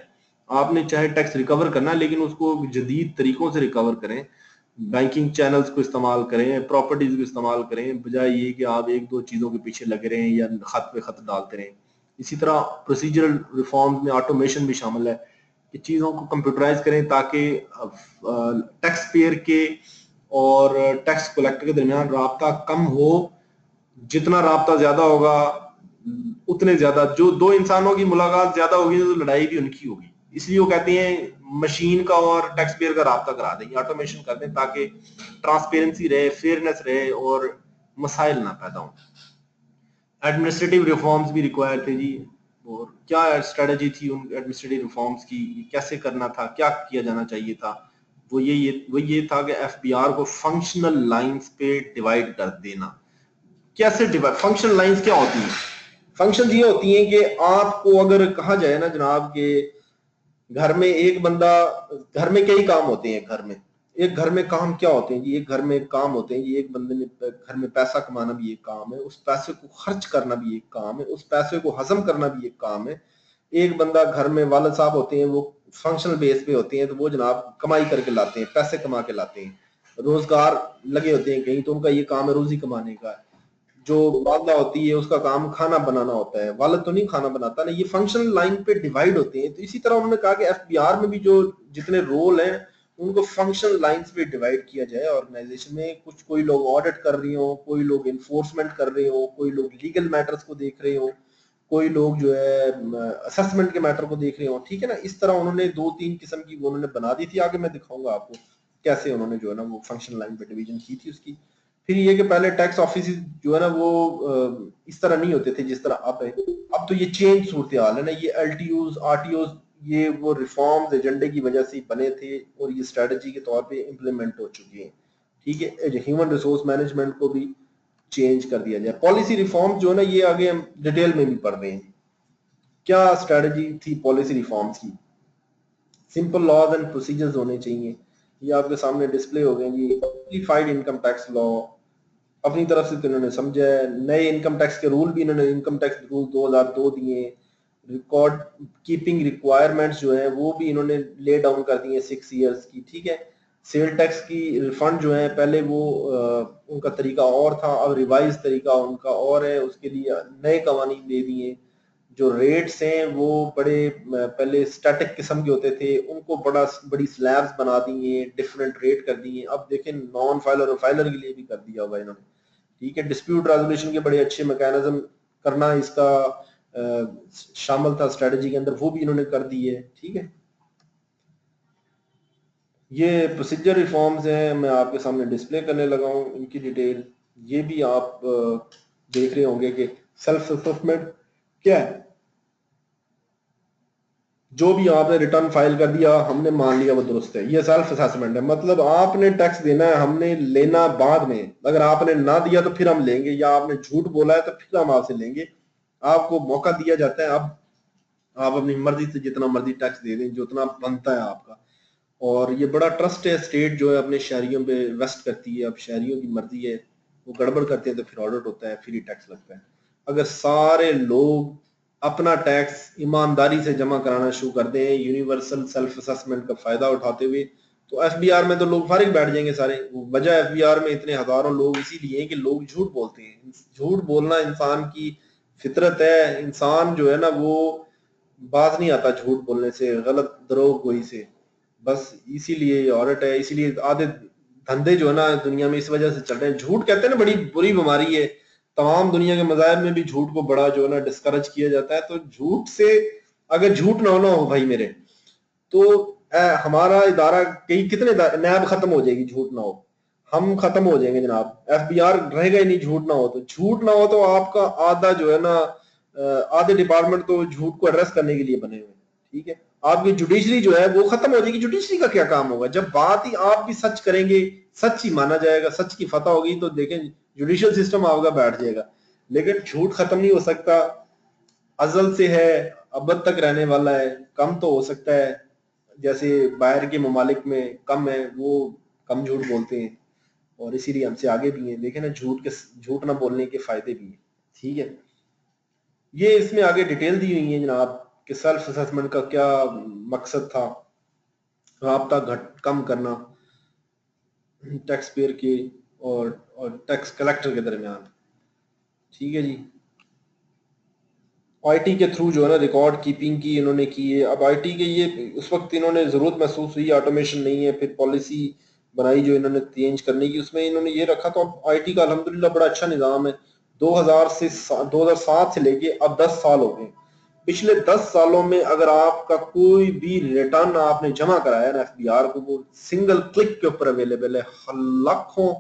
आपने चाहे टैक्स रिकवर करना, लेकिन उसको जदीद तरीकों से रिकवर करें, बैंकिंग चैनल्स को इस्तेमाल करें, प्रॉपर्टीज को इस्तेमाल करें, बजाय ये कि आप एक दो चीजों के पीछे लगे रहें या खत पे खत डालते रहें। इसी तरह प्रोसीजरल रिफॉर्म में ऑटोमेशन भी शामिल है कि चीज़ों को कंप्यूटराइज करें ताकि टैक्स पेयर के और टैक्स कलेक्टर के दरमियान राब्ता कम हो। जितना राब्ता ज्यादा होगा उतने ज्यादा जो दो इंसानों की मुलाकात ज्यादा होगी तो लड़ाई भी उनकी होगी। इसलिए वो कहते हैं मशीन का और टैक्स पेयर का राब्ता करा दें, ऑटोमेशन कर दें, ताकि ट्रांसपेरेंसी रहे, फेयरनेस रहे और मसाइल ना पैदा हों। एडमिनिस्ट्रेटिव रिफॉर्म्स भी रिक्वायर थे जी। और क्या स्ट्रेटजी थी उन एडमिनिस्ट्रेटिव रिफॉर्म्स की, कैसे करना था, क्या किया जाना चाहिए था? वो ये था कि एफबीआर को फंक्शनल लाइंस पे डिवाइड कर देना। कैसे डिवाइड, फंक्शनल लाइंस क्या होती है? फंक्शन ये होती हैं कि आपको अगर कहा जाए ना जनाब के घर में एक बंदा, घर में कई काम होते हैं, घर में काम क्या होते हैं जी? एक घर में काम होते हैं जी, एक बंदे ने घर में पैसा कमाना भी एक काम है, उस पैसे को खर्च करना भी एक काम है, उस पैसे को हजम करना भी एक काम है। एक बंदा घर में वालिद साहब होते हैं, वो फंक्शनल बेस पे होते हैं, तो वो जनाब कमाई करके लाते हैं, पैसे कमा के लाते हैं, रोजगार लगे होते हैं कहीं, तो उनका ये काम है रोजी कमाने का। जो वालदा होती है उसका काम खाना बनाना होता है, वालिद तो नहीं खाना बनाता ना। ये फंक्शनल लाइन पे डिवाइड होते हैं। तो इसी तरह उन्होंने कहा कि एफबीआर में भी जो जितने रोल हैं उनको फंक्शनल लाइंस पे डिवाइड किया जाए ऑर्गेनाइजेशन में। कुछ कोई लोग ऑडिट कर रहे हो, कोई लोग इन्फोर्समेंट कर रहे हो, कोई लोग लीगल मैटर्स को देख रहे हो, कोई लोग जो है असेसमेंट के मैटर को देख रहे हो, ठीक है ना। इस तरह उन्होंने दो तीन किस्म की वो उन्होंने बना दी थी। आगे मैं दिखाऊंगा आपको कैसे उन्होंने जो है ना वो फंक्शनल लाइन पे डिवीजन की थी उसकी। फिर ये कि पहले टैक्स ऑफिस जो है ना वो इस तरह नहीं होते थे जिस तरह अब है। अब तो ये चेंज सूरत हाल है ना, ये एलटीयूज आरटीओज ये वो रिफॉर्म्स एजेंडे की वजह से बने थे और ये स्ट्रेटजी के तौर पे इम्प्लीमेंट हो चुके हैं, ठीक है। ह्यूमन रिसोर्स मैनेजमेंट को भी चेंज कर दिया जाए। पॉलिसी रिफॉर्म जो है ना ये आगे हम डिटेल में भी पढ़ रहे हैं। क्या स्ट्रेटजी थी पॉलिसी रिफॉर्म्स की? सिंपल लॉज एंड प्रोसीजर्स होने चाहिए। ये आपके सामने डिस्प्ले हो गए जी। सिंप्लीफाइड इनकम टैक्स लॉ अपनी तरफ से तो इन्होंने समझा है। नए इनकम टैक्स के रूल भी इन्होंने इनकम टैक्स रूल 2002 दिए। रिकॉर्ड कीपिंग रिक्वायरमेंट्स जो है वो भी इन्होंने ले डाउन कर दिए 6 इयर्स की, ठीक है। सेल टैक्स की रिफंड जो है पहले वो उनका तरीका और था, अब रिवाइज तरीका उनका और है, उसके लिए नए कवानीन दे दिए। जो रेट्स हैं वो बड़े पहले स्टैटिक किस्म के होते थे, उनको बड़ी स्लैब्स बना दिए, डिफरेंट रेट कर दिए। अब देखें नॉन फाइलर और फाइलर के लिए भी कर दिया हुआ इन्होंने, ठीक है। डिस्प्यूट रेजोल्यूशन के बड़े अच्छे मैकेनिज्म करना इसका शामिल था स्ट्रेटजी के अंदर, वो भी इन्होंने कर दी है, ठीक है। ये प्रोसीजर रिफॉर्म्स हैं, मैं आपके सामने डिस्प्ले करने लगा हूं इनकी डिटेल। ये भी आप देख रहे होंगे कि सेल्फ असेसमेंट क्या है। जो भी आपने रिटर्न फाइल कर दिया, हमने मान लिया वो दुरुस्त है, ये सेल्फ असेसमेंट है। मतलब आपने टैक्स देना है, हमने लेना बाद में। अगर आपने ना दिया तो फिर हम लेंगे, या आपने झूठ बोला है तो फिर हम आपसे लेंगे। आपको मौका दिया जाता है, अब आप अपनी मर्जी से जितना मर्जी टैक्स दे दें, जितना बनता है आपका। और ये बड़ा ट्रस्ट है, स्टेट जो है अपने शहरियों पे इन्वेस्ट करती है। अब शहरियों की मर्जी है, वो गड़बड़ करते हैं तो फिर ऑडिट होता है, फिर ही टैक्स लगता है। अगर सारे लोग अपना टैक्स ईमानदारी से जमा कराना शुरू कर दें यूनिवर्सल सेल्फ असेसमेंट का फायदा उठाते हुए, तो एफबीआर में तो लोग फारिग बैठ जाएंगे सारे। वजह एफबीआर में इतने हजारों लोग इसीलिए हैं कि लोग झूठ बोलते हैं। झूठ बोलना इंसान की फितरत है। इंसान जो है ना वो बाज नहीं आता झूठ बोलने से, गलत दरोग गोई से। बस इसीलिए ऑडिट है, इसीलिए आधे धंधे जो है ना दुनिया में इस वजह से चल रहे हैं। झूठ कहते हैं ना बड़ी बुरी बीमारी है। तमाम दुनिया के मज़ाहिब में भी झूठ को बड़ा जो है ना डिस्करेज किया जाता है। तो झूठ से अगर झूठ ना होना हो भाई मेरे, तो हमारा इदारा कई कितने नैब खत्म हो जाएगी झूठ ना हो, हम खत्म हो जाएंगे जनाब, एफबीआर रहेगा ही नहीं झूठ ना हो। तो झूठ ना हो तो आपका आधा जो है ना आधे डिपार्टमेंट तो झूठ को एड्रेस करने के लिए बने हुए हैं, ठीक है। आपकी जुडिशरी जो है वो खत्म हो जाएगी। जुडिशरी का क्या काम होगा जब बात ही आप भी सच करेंगे, सच ही माना जाएगा, सच की फतह होगी, तो देखें जुडिशियल सिस्टम आपका बैठ जाएगा। लेकिन झूठ खत्म नहीं हो सकता, अजल से है, अब तक रहने वाला है। कम तो हो सकता है, जैसे बाहर के ममालिक में कम है, वो कम झूठ बोलते हैं और इसीलिए हमसे आगे भी हैं। देखें ना, झूठ ना बोलने के फायदे भी हैं, ठीक है। ये इसमें आगे डिटेल दी हुई है जनाब कि सेल्फ असेसमेंट का क्या मकसद था, राब्ता घट कम करना टैक्स पेयर के और टैक्स कलेक्टर के दरमियान, ठीक है जी। आईटी के थ्रू जो है ना रिकॉर्ड कीपिंग की इन्होंने की है। अब आईटी के ये उस वक्त इन्होंने जरूरत महसूस हुई, ऑटोमेशन नहीं है, फिर पॉलिसी बनाई जो इन्होंने चेंज करने की, उसमें इन्होंने ये रखा। तो अब आईटी का अल्हम्दुलिल्लाह बड़ा अच्छा निज़ाम है। 2007 से लेके अब 10 साल हो गए। पिछले 10 सालों में अगर आपका कोई भी रिटर्न आपने जमा कराया ना एफबीआर को, वो सिंगल क्लिक के ऊपर अवेलेबल है। लाखों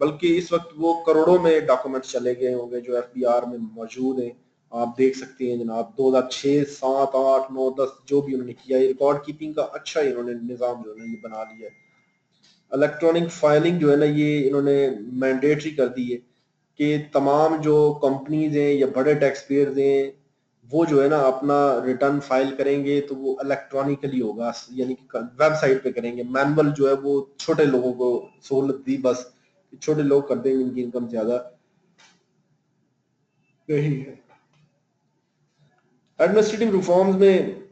बल्कि इस वक्त वो करोड़ों में डॉक्यूमेंट्स चले गए होंगे जो एफबीआर में मौजूद हैं। आप देख सकते हैं जनाब 2006, 7, 8, 9, 10 जो भी उन्होंने किया, रिकॉर्ड कीपिंग का अच्छा इन्होंने निज़ाम जो है ये बना लिया है। इलेक्ट्रॉनिक फाइलिंग जो है ना ये इन्होंने मैंडेटरी कर दी है कि तमाम जो कंपनीज हैं या बड़े टैक्स पेयर्स हैं वो जो है ना अपना रिटर्न फाइल करेंगे तो वो इलेक्ट्रॉनिकली होगा, यानी कि वेबसाइट पे करेंगे। मैनुअल जो है वो छोटे लोगों को सहूलत दी, बस छोटे लोग कर देंगे, इनकी इनकम ज्यादा नहीं है। एडमिनिस्ट्रेटिव रिफॉर्म्स में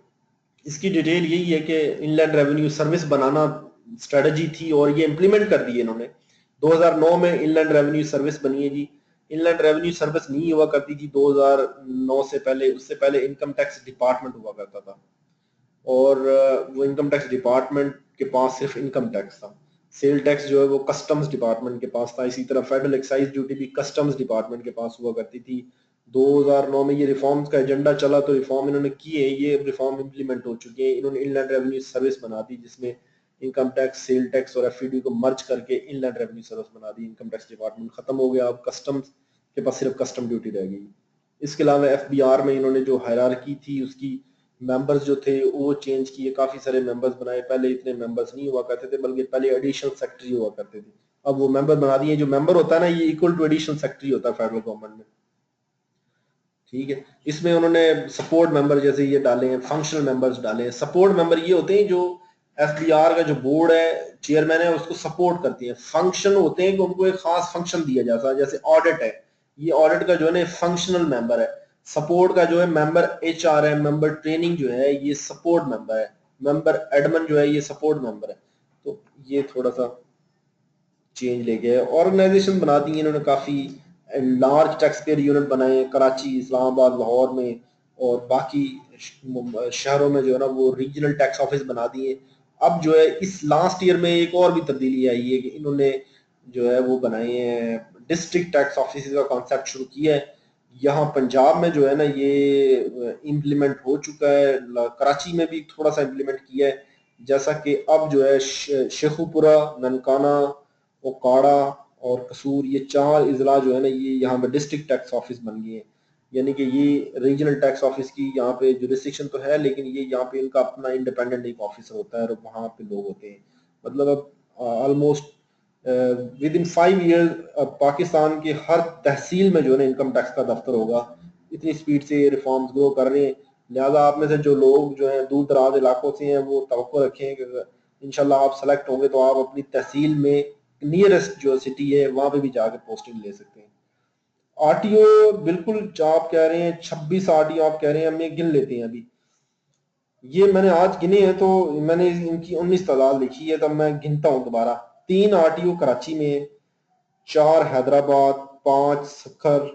इसकी डिटेल यही है कि इनलैंड रेवेन्यू सर्विस बनाना स्ट्रेटजी थी और ये इंप्लीमेंट कर दी है इन्होंने। 2009 में इनलैंड रेवेन्यू सर्विस बनी है जी। इनलैंड रेवेन्यू सर्विस नहीं हुआ करती थी 2009 से पहले, उससे पहले इनकम टैक्स डिपार्टमेंट हुआ करता था और वो इनकम टैक्स डिपार्टमेंट के पास सिर्फ इनकम टैक्स था। सेल टैक्स जो है वो कस्टम्स डिपार्टमेंट के पास था। इसी तरह फेडरल एक्साइज ड्यूटी भी कस्टम्स डिपार्टमेंट के पास हुआ करती थी। 2009 में ये रिफॉर्म्स का एजेंडा चला तो रिफॉर्म इन्होंने किए, ये रिफॉर्म इम्प्लीमेंट हो चुके हैं। इन्होंने इनलैंड रेवेन्यू सर्विस बना दी जिसमें इनकम टैक्स, सेल टैक्स और एफईडी को मर्ज करके इनलैंड रेवेन्यू सर्विस बना दी। इनकम टैक्स डिपार्टमेंट खत्म हो गया, अब कस्टम्स के पास सिर्फ कस्टम ड्यूटी रह गई। इसके अलावा एफबीआर में इन्होंने जो हायरार्की थी उसकी मेंबर्स जो थे वो चेंज किए, काफी सारे मेंबर्स बनाए। पहले इतने मेंबर्स नहीं हुआ करते थे, बल्कि पहले एडिशनल सेक्रेटरी हुआ करते थे, अब वो मेंबर बना दिए। जो मेंबर होता है ना ये इक्वल टू एडिशनल सेक्रेटरी होता है फेडरल गवर्नमेंट में, ठीक है। इसमें उन्होंने सपोर्ट मेंबर जैसे ये डाले हैं, फंक्शनल मेंबर्स डाले हैं। सपोर्ट मेंबर ये होते हैं जो एफबीआर का जो बोर्ड है, चेयरमैन है, उसको सपोर्ट करती है। फंक्शन होते हैं कि उनको एक खास फंक्शन दिया जाता है, जैसे ऑडिट है, ये ऑडिट का जो है ना फंक्शनल मेंबर है। सपोर्ट का जो है मेंबर एचआर है, मेंबर ट्रेनिंग जो है ये सपोर्ट मेंबर है, मेंबर एडमिन जो है ये सपोर्ट मेंबर है। तो ये थोड़ा सा चेंज ले गए। ऑर्गेनाइजेशन बना दी इन्होंने, काफी लार्ज टैक्स पेयर यूनिट बनाए कराची, इस्लामाबाद, लाहौर में और बाकी शहरों में जो है ना वो रीजनल टैक्स ऑफिस बना दिए। अब जो है इस लास्ट ईयर में एक और भी तब्दीली आई है कि इन्होंने जो है वो बनाए हैं डिस्ट्रिक्ट टैक्स ऑफिस का कॉन्सेप्ट शुरू किया है। यहाँ पंजाब में जो है ना ये इम्प्लीमेंट हो चुका है, कराची में भी थोड़ा सा इम्प्लीमेंट किया है। जैसा कि अब जो है शेखुपुरा, ननकाना, ओकाड़ा और कसूर, ये 4 इजला जो है ना ये यहाँ पे डिस्ट्रिक्ट टैक्स ऑफिस बन गए हैं। यानी कि ये रीजनल टैक्स ऑफिस की यहाँ पे जुरिस्डिक्शन तो है, लेकिन ये यहाँ पे इनका अपना इंडिपेंडेंट एक ऑफिसर होता है और वहाँ पे लोग होते हैं। मतलब अब almost with in 5 year Pakistan के हर तहसील में जो है ना इनकम टैक्स का दफ्तर होगा। इतनी स्पीड से ये रिफॉर्म्स ग्रो कर रहे हैं। लिहाजा आप में से जो लोग जो है दूर दराज इलाकों से हैं वो तवक्को रखें कि इंशाल्लाह आप सेलेक्ट होंगे तो आप अपनी तहसील में नियरेस्ट जो सिटी है वहां पे भी जाकर पोस्टिंग ले सकते हैं। आरटीओ बिल्कुल आप कह रहे हैं 26 आरटीओ आप कह रहे हैं, हमें गिन लेते हैं अभी। ये मैंने आज गिने हैं तो मैंने इनकी 19 तादाद लिखी है, तब मैं गिनता हूँ दोबारा। 3 आरटीओ कराची में, 4 हैदराबाद, 5 सखर,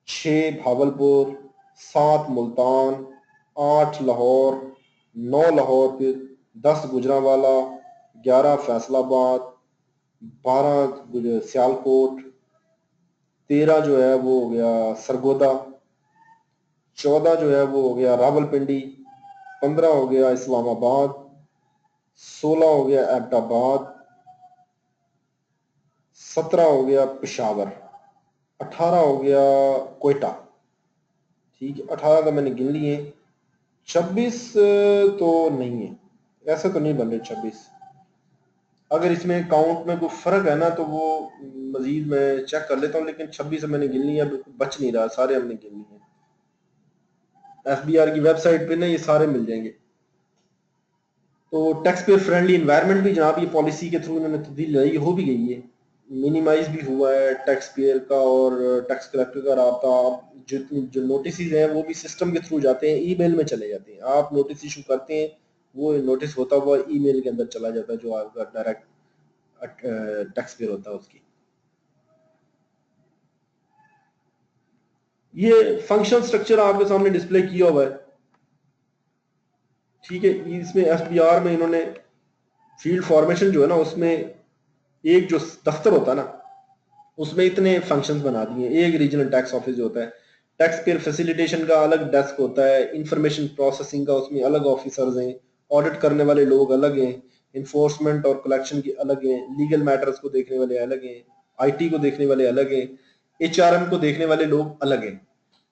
6 भावलपुर, 7 मुल्तान, 8 लाहौर, 9 लाहौर, फिर 10 गुजरांवाला, 11 फैसलाबाद, 12 सियालकोट, 13 जो है वो हो गया सरगोदा, 14 जो है वो हो गया रावलपिंडी, 15 हो गया इस्लामाबाद, 16 हो गया एबटाबाद, 17 हो गया पेशावर, 18 हो गया कोयटा। ठीक है, 18 तो मैंने गिन लिए। 26 तो नहीं है, ऐसे तो नहीं बन रहे 26। अगर इसमें काउंट में कोई फर्क है ना तो वो मजीद मैं चेक कर लेता हूँ, लेकिन 26 मैंने गिन लिया, बच नहीं रहा, सारे हमने गिन लिए। एफबीआर की वेबसाइट पे ना ये सारे मिल जाएंगे। तो टैक्स पेयर फ्रेंडली इन्वायरमेंट भी जनाब ये पॉलिसी के थ्रू इन्होंने तब्दील लाई हो भी गई है, मिनिमाइज भी हुआ है टैक्स पेयर का और टैक्स कलेक्टर का राब्ता। आप जो नोटिस हैं वो भी सिस्टम के थ्रू जाते हैं, ईमेल में चले जाते हैं। आप नोटिस इशू करते हैं, वो नोटिस होता हुआ ईमेल के अंदर चला जाता है, जो आपका डायरेक्ट टैक्स पेयर होता है उसकी। ये फंक्शन स्ट्रक्चर आपके सामने डिस्प्ले किया हुआ है। ठीक है, इसमें एफबीआर में इन्होंने फील्ड फॉर्मेशन जो है ना, उसमें एक जो दफ्तर होता है ना, उसमें इतने फंक्शंस बना दिए। एक रीजनल टैक्स ऑफिस जो होता है, टैक्स पेयर फैसिलिटेशन का अलग डेस्क होता है, इंफॉर्मेशन प्रोसेसिंग का उसमें अलग ऑफिसर्स हैं, ऑडिट करने वाले लोग अलग हैं, इन्फोर्समेंट और कलेक्शन की अलग हैं, लीगल मैटर्स को देखने वाले अलग हैं, आईटी को देखने वाले अलग हैं, एचआरएम को देखने वाले लोग अलग हैं।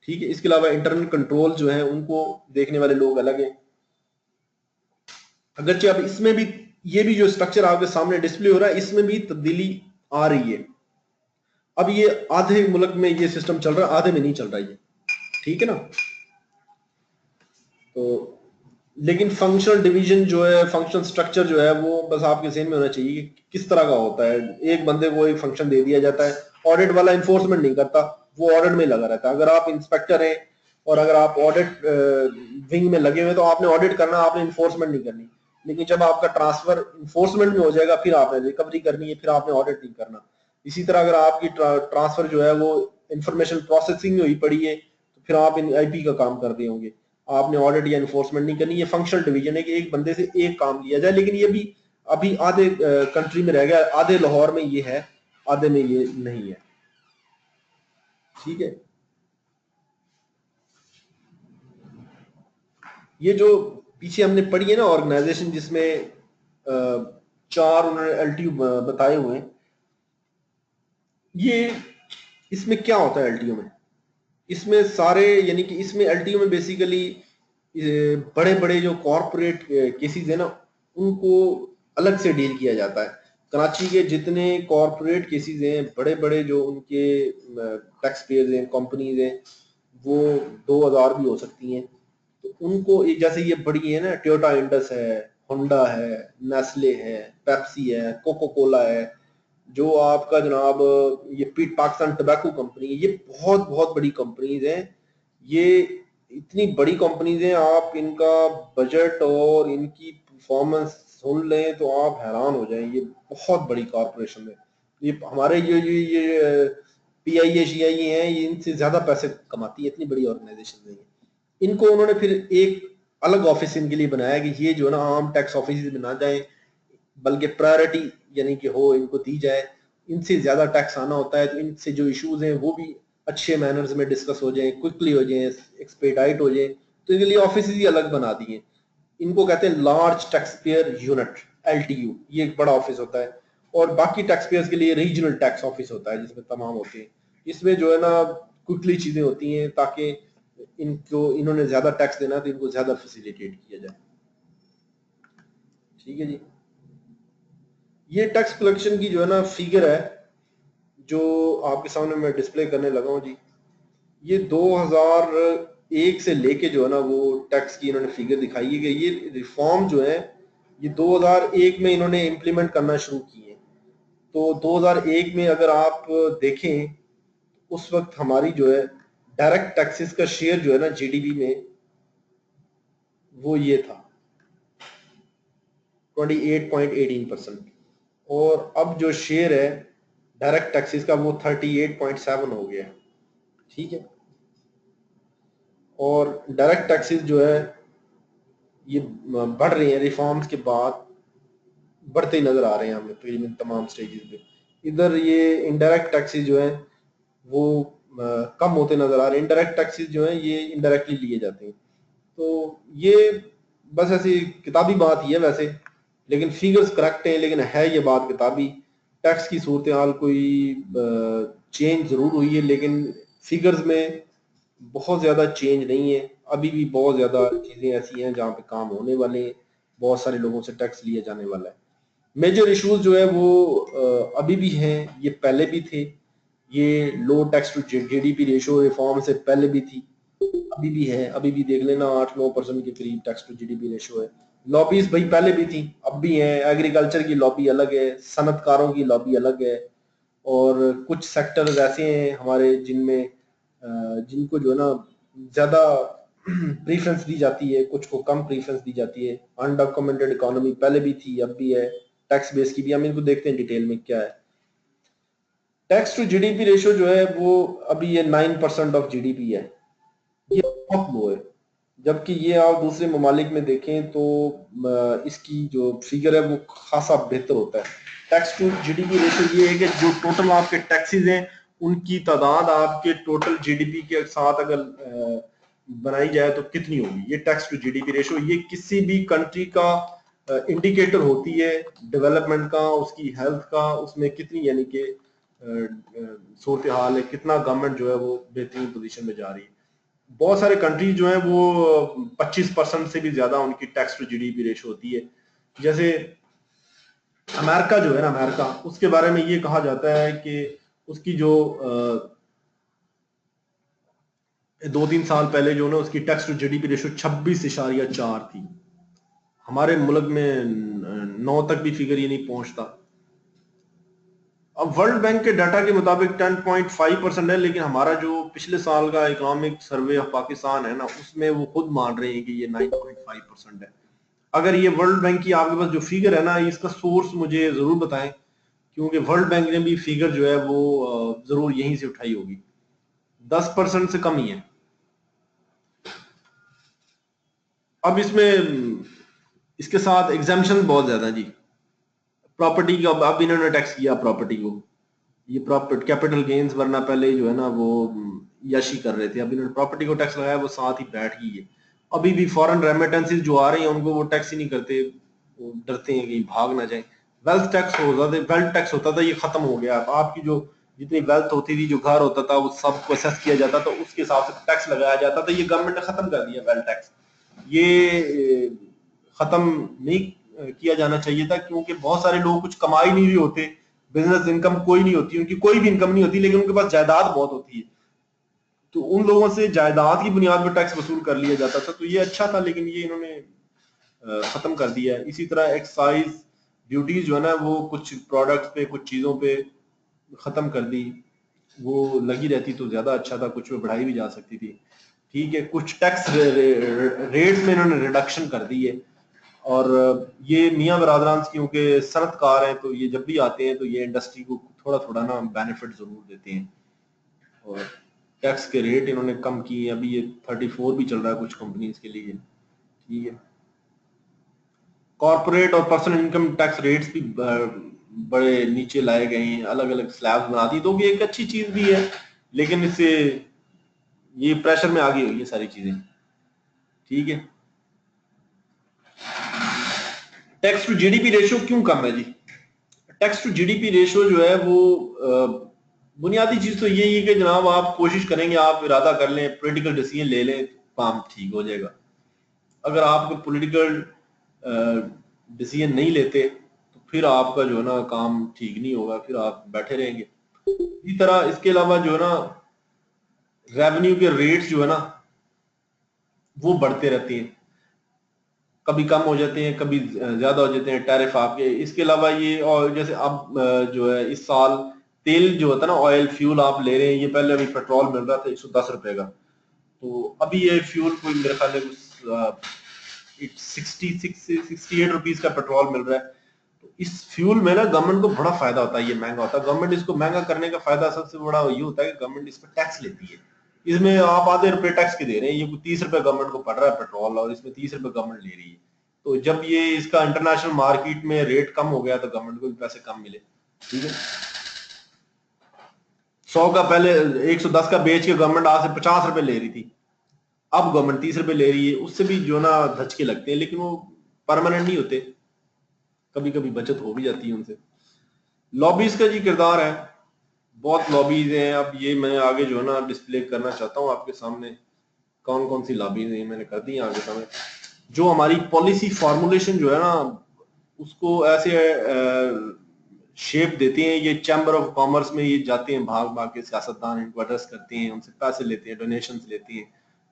ठीक है, इसके अलावा इंटरनल कंट्रोल जो है उनको देखने वाले लोग अलग हैं। अगरचे अब इसमें भी ये भी जो स्ट्रक्चर आपके सामने डिस्प्ले हो रहा है, इसमें भी तब्दीली आ रही है। अब ये आधे मुल्क में ये सिस्टम चल रहा है, आधे में नहीं चल रहा ये। ठीक है ना। तो लेकिन फंक्शनल डिवीजन जो है, फंक्शनल स्ट्रक्चर जो है, वो बस आपके ज़हन में होना चाहिए कि किस तरह का होता है। एक बंदे को एक फंक्शन दे दिया जाता है, ऑडिट वाला इन्फोर्समेंट नहीं करता, वो ऑडिट में लगा रहता है। अगर आप इंस्पेक्टर हैं और अगर आप ऑडिट विंग में लगे हुए तो आपने ऑडिट करना, आपने इन्फोर्समेंट नहीं करनी। लेकिन जब आपका ट्रांसफर इन्फोर्समेंट में हो जाएगा, फिर आपने रिकवरी करनी है, फिर आपने ऑडिट नहीं करना। इसी तरह अगर आपकी ट्रांसफर जो है वो इंफॉर्मेशन प्रोसेसिंग में हुई पड़ी है, तो फिर आप इन आईपी का काम कर रहे होंगे, आपने ऑडिट या इन्फोर्समेंट नहीं करनी। ये फंक्शनल डिवीजन है कि एक बंदे से एक काम लिया जाए, लेकिन ये भी अभी आधे कंट्री में रह गया, आधे लाहौर में ये है, आधे में ये नहीं है। ठीक है, ये जो पीछे हमने पढ़ी है ना ऑर्गेनाइजेशन, जिसमें 4 उन्होंने एलटीयू बताए हुए हैं, ये इसमें क्या होता है एलटीयू में? इसमें सारे यानी कि इसमें एलटीयू में बेसिकली बड़े बड़े जो कॉरपोरेट केसेस है ना, उनको अलग से डील किया जाता है। कराची के जितने कॉरपोरेट केसेस हैं, बड़े बड़े जो उनके टैक्स पेयर्स हैं, कंपनीज हैं, वो 2000 भी हो सकती हैं, तो उनको जैसे ये बड़ी है ना, टोयोटा इंडस है, होंडा है, नेस्ले है, पेप्सी है, कोको कोला है, जो आपका जनाब ये पाकिस्तान टबैको कंपनी, ये बहुत बहुत बड़ी कंपनीज हैं। ये इतनी बड़ी कंपनीज हैं, आप इनका बजट और इनकी परफॉर्मेंस सुन लें तो आप हैरान हो जाएं। ये बहुत बड़ी कॉरपोरेशन है। ये हमारे ये पीआईए शीआईए हैं, ये इनसे ज्यादा पैसे कमाती है, इतनी बड़ी ऑर्गेनाइजेशन है। इनको उन्होंने फिर एक अलग ऑफिस इनके लिए बनाया कि ये जो है ना आम टैक्स ऑफिस में ना जाए, बल्कि प्रायोरिटी यानी कि हो इनको दी जाए। इनसे ज्यादा टैक्स आना होता है, तो इनसे जो इश्यूज हैं वो भी अच्छे मैनर्स में डिस्कस हो जाए, क्विकली हो जाए, एक्सपेडाइट हो जाए। तो इनके लिए ऑफिस ही अलग बना दिए। इनको कहते हैं लार्ज टैक्स पेयर यूनिट, एलटीयू। ये एक बड़ा ऑफिस होता है। और बाकी टैक्स पेयर्स के लिए रीजनल टैक्स ऑफिस होता है, जिसमें तमाम होते हैं। इसमें जो है ना क्विकली चीजें होती हैं, ताकि इनको इन्होंने ज्यादा टैक्स देना है तो इनको ज्यादा फैसिलिटेट किया जाए। ठीक है जी, ये टैक्स कलेक्शन की जो है ना फिगर है, जो आपके सामने मैं डिस्प्ले करने लगा हूँ जी। ये 2001 से लेके जो है ना वो टैक्स की इन्होंने फिगर दिखाई है कि ये रिफॉर्म जो है ये 2001 में इन्होंने इम्प्लीमेंट करना शुरू किए। तो 2001 में अगर आप देखें, उस वक्त हमारी जो है डायरेक्ट टैक्सेस का शेयर जो है ना जीडीपी में, वो ये था 28.18%। और अब जो शेयर है डायरेक्ट टैक्सेस का, वो 38.7 हो गया। ठीक है, और डायरेक्ट टैक्सेस जो है ये बढ़ रहे हैं, रिफॉर्म्स के बाद बढ़ते ही नजर आ रहे हैं हमें तकरीबन तमाम स्टेजेस पे। इधर ये इनडायरेक्ट टैक्सेस जो है वो कम होते नजर आ रहे हैं। इनडायरेक्ट टैक्सेस जो है ये इनडायरेक्टली लिए जाते हैं। तो ये बस ऐसी किताबी बात ही है वैसे, लेकिन फिगर्स करेक्ट है, लेकिन है ये बात किताबी। टैक्स की सूरत हाल कोई चेंज जरूर हुई है, लेकिन फिगर्स में बहुत ज्यादा चेंज नहीं है। अभी भी बहुत ज्यादा चीजें ऐसी हैं जहाँ पे काम होने वाले हैं, बहुत सारे लोगों से टैक्स लिया जाने वाला है। मेजर इश्यूज जो है वो अभी भी हैं, ये पहले भी थे। ये low tax to GDP ratio reform से पहले भी थी, अभी भी है। अभी भी देख लेना 8-9% के करीब टैक्स टू जीडीपी रेशियो है। लॉबीज भाई पहले भी थी, अब भी है। एग्रीकल्चर की लॉबी अलग है, सनतकारों की लॉबी अलग है, और कुछ सेक्टर्स ऐसे हैं हमारे जिनमें जिनको जो है ना ज्यादा प्रीफरेंस दी जाती है, कुछ को कम प्रीफरेंस दी जाती है। अनडॉक्यूमेंटेड इकोनॉमी पहले भी थी, अब भी है। टैक्स बेस की भी हम इनको देखते हैं डिटेल में क्या है। टैक्स टू जीडीपी रेशियो जो है वो अभी ये 9% ऑफ जीडीपी है, ये बहुत लो है। जबकि ये आप दूसरे ममालिक में देखें तो इसकी जो फिगर है वो खासा बेहतर होता है। टैक्स टू जीडीपी रेशियो ये है कि जो टोटल आपके टैक्सेस हैं उनकी तादाद आपके टोटल जीडीपी के साथ अगर बनाई जाए तो कितनी होगी, ये टैक्स टू जीडीपी रेशियो ये किसी भी कंट्री का इंडिकेटर होती है डेवलपमेंट का, उसकी हेल्थ का, उसमें कितनी यानी कि सूरत हाल है, कितना गवर्नमेंट जो है वो बेहतरीन पोजीशन में जा रही है। बहुत सारे कंट्रीज जो है वो 25% से भी ज्यादा उनकी टैक्स टू जीडीपी रेशियो होती है। जैसे अमेरिका जो है ना, अमेरिका, उसके बारे में ये कहा जाता है कि उसकी जो 2-3 साल पहले जो ना उसकी टैक्स टू जीडीपी रेशियो 26.4 थी। हमारे मुल्क में 9 तक भी फिगर ये नहीं पहुंचता। अब वर्ल्ड बैंक के डाटा के मुताबिक 10.5% है, लेकिन हमारा जो पिछले साल का इकोनॉमिक सर्वे ऑफ पाकिस्तान है ना, उसमें वो खुद मान रहे हैं कि ये 9.5% है। अगर ये वर्ल्ड बैंक की आपके पास जो फिगर है ना, इसका सोर्स मुझे जरूर बताएं, क्योंकि वर्ल्ड बैंक ने भी फिगर जो है वो जरूर यहीं से उठाई होगी। 10% से कम ही है। अब इसमें इसके साथ एग्जाम्पशन बहुत ज्यादा है जी। प्रॉपर्टी का अब इन्होंने टैक्स किया प्रॉपर्टी को, ये प्रॉपर्टी कैपिटल गेन्स, वरना पहले जो है ना वो यशी कर रहे थे, अब इन्होंने प्रॉपर्टी को टैक्स लगाया, वो साथ ही बैठ गई है। अभी भी फॉरेन रेमिटेंसेस जो आ रही हैं उनको वो टैक्स ही नहीं करते, वो डरते हैं कि भाग ना जाए। वेल्थ टैक्स होता था, वेल्थ टैक्स होता था, ये खत्म हो गया। आपकी जो जितनी वेल्थ होती थी, जो घर होता था, वो सबको असेस किया जाता था, उसके हिसाब से टैक्स लगाया जाता था। ये गवर्नमेंट ने खत्म कर दिया वेल्थ टैक्स। ये खत्म नहीं किया जाना चाहिए था, क्योंकि बहुत सारे लोग कुछ कमा ही नहीं रहे होते, बिजनेस इनकम कोई नहीं होती, उनकी कोई भी इनकम नहीं होती, लेकिन उनके पास जायदाद बहुत होती है, तो उन लोगों से जायदाद की बुनियाद पर टैक्स वसूल कर लिया जाता था। तो ये अच्छा था, लेकिन ये इन्होंने खत्म कर दिया है। इसी तरह एक्साइज ड्यूटीज जो है ना, वो कुछ प्रोडक्ट्स पे, कुछ चीजों पे खत्म कर दी। वो लगी रहती तो ज्यादा अच्छा था, कुछ पे बढ़ाई भी जा सकती थी। ठीक है, कुछ टैक्स रेट्स में इन्होंने रिडक्शन कर दी है। और ये मियाँ बरादरान क्योंकि सनतकार हैं, तो ये जब भी आते हैं तो ये इंडस्ट्री को थोड़ा थोड़ा ना बेनिफिट जरूर देते हैं। और टैक्स के रेट इन्होंने कम किए, अभी ये 34 भी चल रहा है कुछ कंपनीज के लिए। ठीक है, कॉर्पोरेट और पर्सनल इनकम टैक्स रेट्स भी बड़े नीचे लाए गए हैं, अलग अलग स्लैब्स बना दी, तो ये एक अच्छी चीज भी है, लेकिन इससे ये प्रेशर में आ गई हुई है सारी चीजें। ठीक है, टैक्स टू जीडीपी रेशियो क्यों कम है जी? टैक्स टू जीडीपी रेशियो जो है वो बुनियादी चीज तो यही है कि जनाब आप कोशिश करेंगे, आप इरादा कर लें, पॉलिटिकल डिसीजन ले लें, काम ठीक हो जाएगा। अगर आप पॉलिटिकल डिसीजन नहीं लेते तो फिर आपका जो है ना काम ठीक नहीं होगा, फिर आप बैठे रहेंगे। इसी तरह इसके अलावा जो है ना रेवेन्यू के रेट्स जो है ना वो बढ़ते रहते हैं, कभी कम हो जाते हैं, कभी ज्यादा हो जाते हैं टैरिफ आपके। इसके अलावा ये, और जैसे अब जो है इस साल तेल जो होता है ना, ऑयल फ्यूल आप ले रहे हैं, ये पहले अभी पेट्रोल मिल रहा था 110 रुपए का, तो अभी ये फ्यूल कोई मेरे ख्याल में 68 रुपीज का पेट्रोल मिल रहा है। तो इस फ्यूल में ना गवर्नमेंट को बड़ा फायदा होता है, ये महंगा होता है। गवर्नमेंट इसको महंगा करने का फायदा सबसे बड़ा ये होता है कि गवर्नमेंट इस पर टैक्स लेती है। इसमें आप आधे रुपए टैक्स के दे रहे हैं, ये 30 रुपए गवर्नमेंट को पड़ रहा है पेट्रोल, और इसमें 30 रुपए गवर्नमेंट ले रही है। तो जब ये इसका इंटरनेशनल मार्केट में रेट कम हो गया तो गवर्नमेंट को भी पैसे कम मिले। ठीक है, 100 का पहले 110 का बेच के गवर्नमेंट आज से 50 रुपए ले रही थी, अब गवर्नमेंट 30 रुपए ले रही है, उससे भी जो ना धचके लगते हैं, लेकिन वो परमानेंट नहीं होते, कभी कभी बचत हो भी जाती है उनसे। लॉबीज का जी किरदार है, बहुत लॉबीज हैं। अब ये मैं आगे जो है ना डिस्प्ले करना चाहता हूँ आपके सामने, कौन कौन सी लॉबीज हैं मैंने कर दी है आगे सामने। जो हमारी पॉलिसी फॉर्मुलेशन जो है ना, उसको ऐसे शेप देते हैं, ये चैम्बर ऑफ कॉमर्स में ये जाते हैं, भाग भाग के सियासतदान इनको एड्रेस करते हैं, उनसे पैसे लेते हैं, डोनेशन लेते हैं,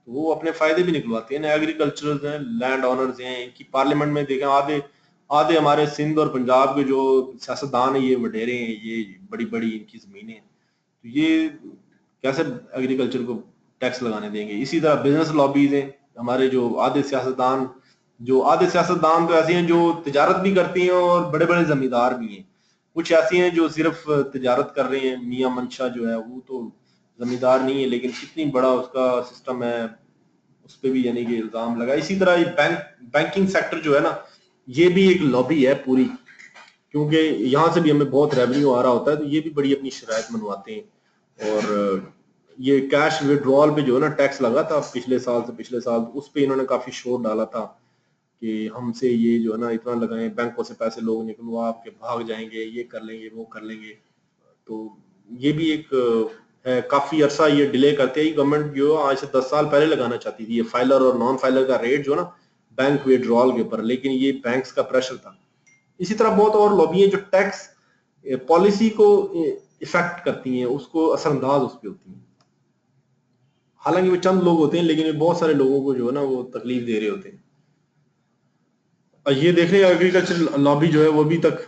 तो वो अपने फायदे भी निकलवाते हैं ना। एग्रीकल्चरल हैं, लैंड ऑनर्स हैं, इनकी पार्लियामेंट में देखें आधे आधे हमारे सिंध और पंजाब के जो सियासतदान है ये वडेरे हैं, ये बड़ी बड़ी इनकी जमीनें हैं, तो ये कैसे एग्रीकल्चर को टैक्स लगाने देंगे। इसी तरह बिजनेस लॉबीज हैं, हमारे जो आधे सियासतदान तो ऐसे हैं जो तिजारत भी करती हैं और बड़े बड़े जमींदार भी हैं, कुछ ऐसी हैं जो सिर्फ तिजारत कर रहे हैं। मियां मंशा जो है वो तो जमींदार नहीं है, लेकिन कितनी बड़ा उसका सिस्टम है, उस पर भी यानी कि इल्जाम लगा। इसी तरह ये बैंकिंग सेक्टर जो है ना, ये भी एक लॉबी है पूरी, क्योंकि यहाँ से भी हमें बहुत रेवेन्यू आ रहा होता है, तो ये भी बड़ी अपनी शरायत मनवाते हैं। और ये कैश विड्रॉल पे जो है ना टैक्स लगा था पिछले साल, उस पे इन्होंने काफी शोर डाला था कि हमसे ये जो है ना इतना लगाएं, बैंकों से पैसे लोग निकलवा आपके भाग जाएंगे, ये कर लेंगे वो कर लेंगे। तो ये भी एक है, काफी अरसा ये डिले करते हैं। गवर्नमेंट जो आज से 10 साल पहले लगाना चाहती थी ये फाइलर और नॉन फाइलर का रेट जो ना बैंक विड्रॉल के ऊपर, लेकिन ये बैंक्स का प्रेशर था। इसी तरह बहुत और लॉबी है जो टैक्स पॉलिसी को इफेक्ट करती हैं, उसको असरअंदाज उस पर होती हैं। हालांकि वो चंद लोग होते हैं, लेकिन ये बहुत सारे लोगों को जो है ना वो तकलीफ दे रहे होते हैं। और ये देख रहे हैं एग्रीकल्चर लॉबी जो है वो अभी तक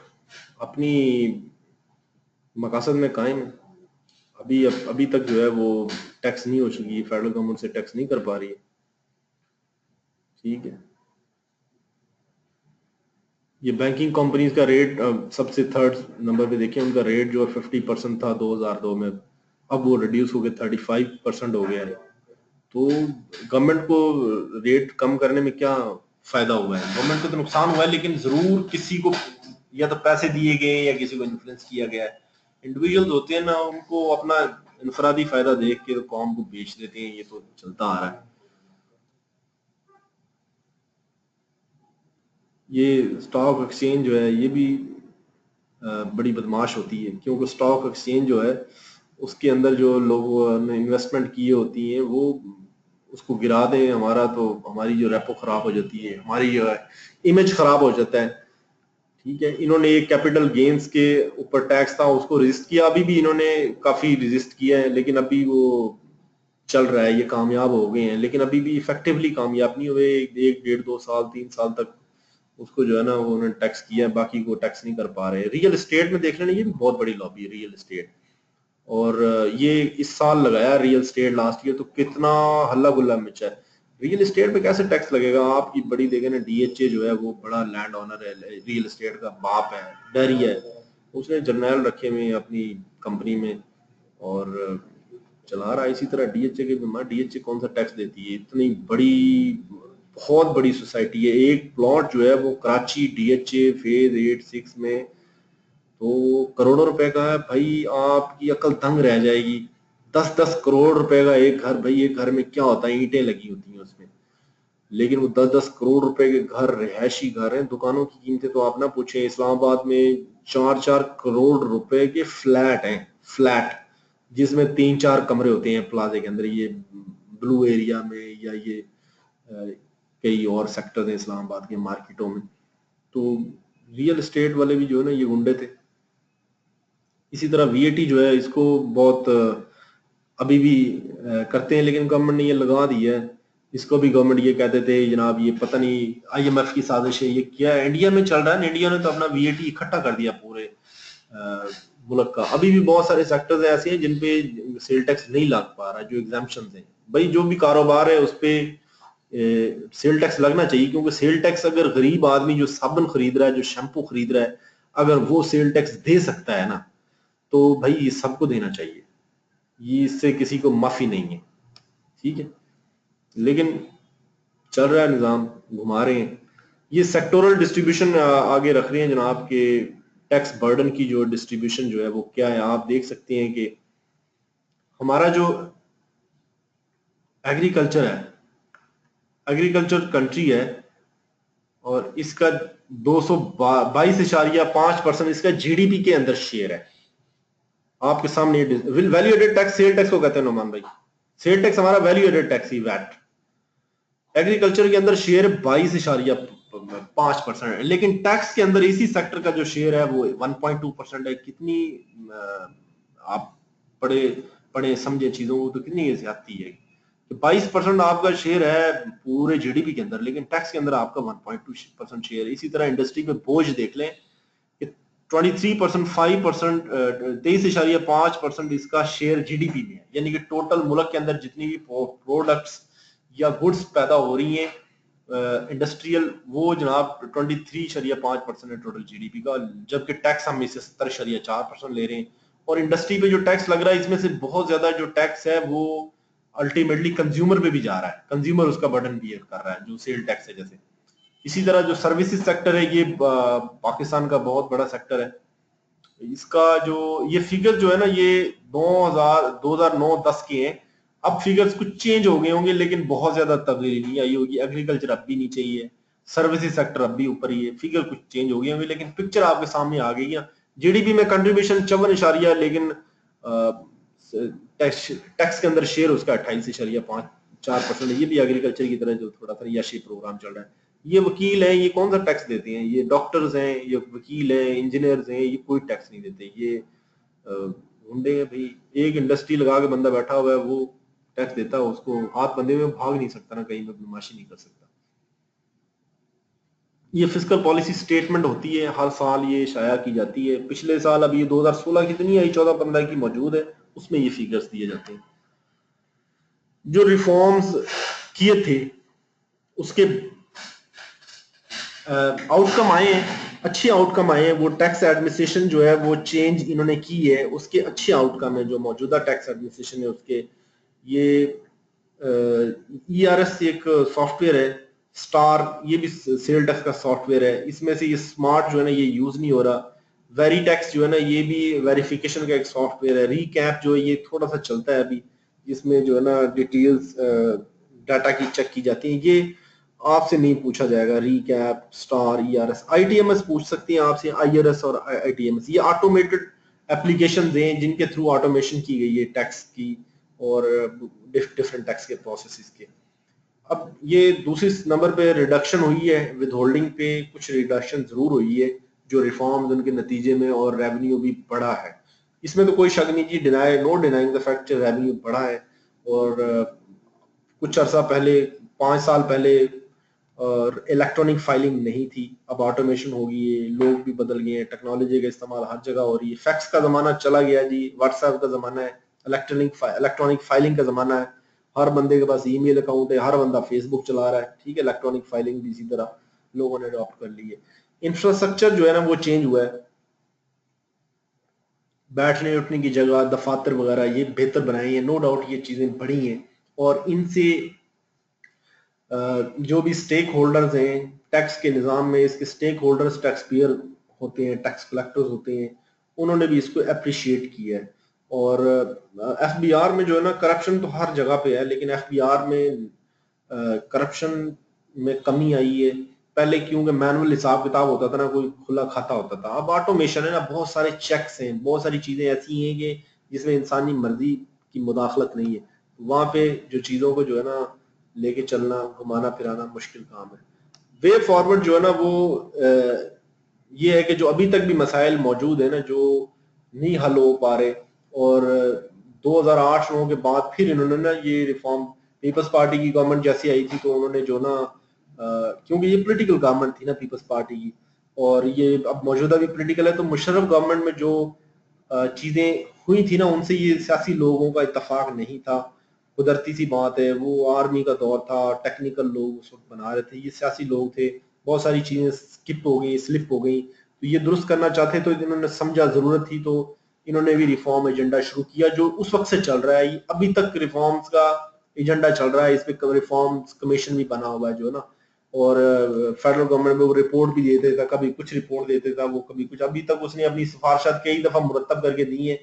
अपनी मकासद में कायम है। अभी तक जो है वो टैक्स नहीं हो चुकी, फेडरल गवर्नमेंट से टैक्स नहीं कर पा रही है। ठीक है, ये बैंकिंग कंपनीज का रेट सबसे थर्ड नंबर पे देखिए, उनका रेट जो 50% था 2002 में, अब वो रिड्यूस होकर 35% हो गया है। तो गवर्नमेंट को रेट कम करने में क्या फायदा हुआ है? गवर्नमेंट को तो नुकसान हुआ है, लेकिन जरूर किसी को या तो पैसे दिए गए या किसी को इन्फ्लुएंस किया गया है। इंडिविजुअल्स होते हैं ना, उनको अपना इनफरादी फायदा देख के तो कौम को बेच देते हैं, ये तो चलता आ रहा है। ये स्टॉक एक्सचेंज जो है ये भी बड़ी बदमाश होती है, क्योंकि स्टॉक एक्सचेंज जो है उसके अंदर जो लोगों ने इन्वेस्टमेंट किए होती है वो उसको गिरा दें हमारा, तो हमारी जो रेपो खराब हो जाती है, हमारी जो है इमेज खराब हो जाता है। ठीक है, इन्होंने एक कैपिटल गेन्स के ऊपर टैक्स था उसको रेजिस्ट किया, अभी भी इन्होंने काफी रेजिस्ट किया है, लेकिन अभी वो चल रहा है, ये कामयाब हो गए हैं, लेकिन अभी भी इफेक्टिवली कामयाब नहीं हुए। 1, 1, 1.5 साल 3 साल तक उसको जो है ना वो उन्होंने टैक्स किया है, बाकी को टैक्स नहीं कर पा रहे। रियल एस्टेट में देख लेना, ये भी बहुत बड़ी लॉबी है रियल एस्टेट। और ये इस साल लगाया रियल एस्टेट, लास्ट ईयर तो कितना हल्ला गुल्ला मचा है। रियल एस्टेट पे कैसे टैक्स लगेगा? आपकी बड़ी देखे ना डीएचए जो है वो बड़ा लैंड ओनर है, रियल एस्टेट का बाप है, डरी है, उसने जर्नल रखे हुए हैं अपनी कंपनी में और चला रहा है। इसी तरह डीएचए के डीएचए कौन सा टैक्स देती है? इतनी बड़ी बहुत बड़ी सोसाइटी है, एक प्लॉट जो है वो कराची डीएचए फेज 8-6 में तो करोड़ों रुपए का है भाई, आपकी अकल दंग रह जाएगी। 10-10 करोड़ रुपए का एक घर, भाई एक घर में क्या होता है, ईंटें लगी होती हैं उसमें, लेकिन वो 10-10 करोड़ रुपए के घर, रिहायशी घर हैं। दुकानों की कीमतें तो आप ना पूछे, इस्लामाबाद में 4-4 करोड़ रुपए के फ्लैट हैं, फ्लैट जिसमें 3-4 कमरे होते हैं प्लाजे के अंदर, ये ब्लू एरिया में या ये कई और सेक्टर हैं इस्लामाबाद के मार्केटों में। तो रियल एस्टेट वाले भी जो है ना ये गुंडे थे। इसी तरह वीएटी जो है इसको बहुत अभी भी करते हैं, लेकिन गवर्नमेंट ने ये लगा दिया है। इसको भी गवर्नमेंट ये कहते थे जनाब ये पता नहीं आईएमएफ की साजिश है, ये क्या इंडिया में चल रहा है। इंडिया ने तो अपना वीएटी इकट्ठा कर दिया पूरे मुल्क का। अभी भी बहुत सारे सेक्टर्स ऐसे हैं जिन पे सेल टैक्स नहीं लग पा रहा, जो एग्जाम्पशन है। भाई जो भी कारोबार है उस पे सेल टैक्स लगना चाहिए, क्योंकि सेल टैक्स अगर गरीब आदमी जो साबुन खरीद रहा है, जो शैम्पू खरीद रहा है, अगर वो सेल टैक्स दे सकता है ना, तो भाई ये सबको देना चाहिए, ये इससे किसी को माफी नहीं है। ठीक है, लेकिन चल रहा है निजाम, घुमा रहे हैं। ये सेक्टोरल डिस्ट्रीब्यूशन आगे रख रहे हैं जनाब के टैक्स बर्डन की जो डिस्ट्रीब्यूशन जो है वो क्या है। आप देख सकते हैं कि हमारा जो एग्रीकल्चर है एग्रीकल्चर कंट्री है और इसका 222.5% इसका जीडीपी के अंदर शेयर है। आपके सामने value added tax, sale tax को कहते हैं नोमान भाई, सेल टैक्स हमारा वैल्यू एडेड टैक्स ही वैट। एग्रीकल्चर के अंदर शेयर 22.5% है, लेकिन टैक्स के अंदर इसी सेक्टर का जो शेयर है वो 1.2% है। कितनी आप पढ़े पढ़े समझे चीजों को तो कितनी ज्यादती है कि 22% आपका शेयर है पूरे जीडीपी के अंदर, लेकिन टैक्स के अंदर आपका 1.2% शेयर है। इसी तरह इंडस्ट्री पे बोझ देख लें कि 23%, 5%, 23.5% इसका शेयर जीडीपी में है, यानी कि टोटल मुल्क के अंदर जितनी भी प्रोडक्ट्स या गुड्स पैदा हो रही हैं इंडस्ट्रियल, वो जनाब 23.5% है टोटल जीडीपी का, जबकि टैक्स हम इसे 70.4% ले रहे हैं। और इंडस्ट्री पे जो टैक्स लग रहा है इसमें से बहुत ज्यादा जो टैक्स है वो अल्टीमेटली कंज्यूमर पे भी जा रहा है, कंज्यूमर उसका बर्डन बियर कर रहा है, जो सेल टैक्स है जैसे। इसी तरह जो सर्विसेज सेक्टर है ये पाकिस्तान का बहुत बड़ा सेक्टर है। इसका जो ये फिगर जो है ना ये 2009-10 के हैं। अब फिगर्स कुछ चेंज हो गए होंगे, लेकिन बहुत ज्यादा तब्दीली नहीं आई होगी। एग्रीकल्चर अब भी नीचे ही है, सर्विसेज सेक्टर अब भी ऊपर ही है, फिगर कुछ चेंज हो गए होंगे, लेकिन पिक्चर आपके सामने आ गई है। जीडीपी में कंट्रीब्यूशन 54 लेकिन टैक्स के अंदर शेयर उसका 28.4% है। ये भी एग्रीकल्चर की तरह जो थोड़ा सा याशी प्रोग्राम चल रहा है। ये वकील हैं, ये कौन सा टैक्स देते हैं? ये डॉक्टर्स हैं, ये वकील हैं, इंजीनियर्स हैं, ये कोई टैक्स नहीं देते। ये ढूंढे हैं भाई, एक इंडस्ट्री लगा के बंदा बैठा हुआ है, वो टैक्स देता है, उसको हाथ बंधे हुए भाग नहीं सकता ना, कहीं में बदमाशी नहीं कर सकता। ये फिस्कल पॉलिसी स्टेटमेंट होती है, हर साल ये शाया की जाती है। पिछले साल अब ये 2016 की तो नहीं आई, 14-15 की मौजूद है, उसमें ये फिगर्स दिए जाते हैं। जो रिफॉर्म्स किए थे उसके आउटकम आए हैं, अच्छे आउटकम आए हैं। वो टैक्स एडमिनिस्ट्रेशन जो है वो चेंज इन्होंने की है, उसके अच्छे आउटकम है। जो मौजूदा टैक्स एडमिनिस्ट्रेशन है उसके, ये ERS एक सॉफ्टवेयर है, स्टार, ये भी सेल टैक्स का सॉफ्टवेयर है। इसमें से ये स्मार्ट जो है ना ये यूज नहीं हो रहा। वेरी टैक्स जो है ना ये भी वेरिफिकेशन का एक सॉफ्टवेयर है। रीकैप जो है ये थोड़ा सा चलता है अभी, जिसमें जो है ना डिटेल्स डाटा की चेक की जाती है। ये आपसे नहीं पूछा जाएगा। रीकैप, स्टार, ERS, ITMS पूछ सकती हैं आपसे, IRS और ITMS। ये ऑटोमेटेड एप्लीकेशन हैं जिनके थ्रू ऑटोमेशन की गई है टैक्स की और डिफरेंट टैक्स के प्रोसेसेस के। अब ये दूसरे नंबर पे रिडक्शन हुई है, विद होल्डिंग पे कुछ रिडक्शन जरूर हुई है जो रिफॉर्म्स उनके नतीजे में, और रेवेन्यू भी बढ़ा है। इसमें तो कोई शक नहीं जी, no denying the fact revenue बढ़ा है। और कुछ अर्सा पहले, 5 साल पहले और इलेक्ट्रॉनिक फाइलिंग नहीं थी, अब ऑटोमेशन हो गई है, लोग भी बदल गए हैं, टेक्नोलॉजी का इस्तेमाल हर जगह हो रही है। फैक्स का जमाना चला गया जी, व्हाट्सएप का जमाना है, इलेक्ट्रॉनिक फाइलिंग का जमाना है। हर बंदे के पास ईमेल अकाउंट है, हर बंदा फेसबुक चला रहा है, ठीक है। इलेक्ट्रॉनिक फाइलिंग भी इसी तरह लोगों ने अडॉप्ट कर ली है। इंफ्रास्ट्रक्चर जो है ना वो चेंज हुआ है, बैठने उठने की जगह, दफातर वगैरह ये बेहतर बनाई है, नो डाउट ये चीजें बढ़ी हैं। और इनसे जो भी स्टेक होल्डर्स हैं टैक्स के निज़ाम में, इसके स्टेक होल्डर्स टैक्स पेयर होते हैं, टैक्स कलेक्टर्स होते हैं, उन्होंने भी इसको अप्रिशिएट किया है। और FBR में जो है ना करप्शन तो हर जगह पे है, लेकिन FBR में करप्शन में कमी आई है। पहले क्योंकि मैनुअल हिसाब किताब होता था ना, कोई खुला खाता होता था। अब ऑटोमेशन है ना, बहुत सारे चेक्स हैं, बहुत सारी चीजें ऐसी हैं कि जिसमें इंसानी मर्जी की मुदाखलत नहीं है। वहां पे जो चीजों को जो है ना लेके चलना, घुमाना फिराना मुश्किल काम है। वे फॉरवर्ड जो है ना वो ये है कि जो अभी तक भी मसाइल मौजूद है ना जो नहीं हल हो पा रहे, और 2008-9 के बाद फिर इन्होंने ना ये रिफॉर्म, पीपल्स पार्टी की गवर्नमेंट जैसी आई थी तो उन्होंने जो ना क्योंकि ये पॉलिटिकल गवर्नमेंट थी ना पीपल्स पार्टी की, और ये अब मौजूदा भी पॉलिटिकल है, तो मुशर्रफ गवर्नमेंट में जो चीजें हुई थी ना उनसे ये सियासी लोगों का इत्तेफाक नहीं था। कुदरती सी बात है, वो आर्मी का दौर था, टेक्निकल लोग उस वक्त बना रहे थे, ये सियासी लोग थे, बहुत सारी चीजें स्किप हो गई, स्लिप हो गई। तो ये दुरुस्त करना चाहते तो इन्होंने समझा जरूरत थी, तो इन्होंने भी रिफॉर्म एजेंडा शुरू किया जो उस वक्त से चल रहा है। अभी तक रिफॉर्म्स का एजेंडा चल रहा है, इस पे रिफॉर्म्स कमीशन भी बना हुआ है जो है ना, और फेडरल गवर्नमेंट में वो रिपोर्ट भी देते था, कभी कुछ रिपोर्ट देते था वो, कभी कुछ। अभी तक उसने अपनी सिफारिशात कई दफा मुरतब करके दी है,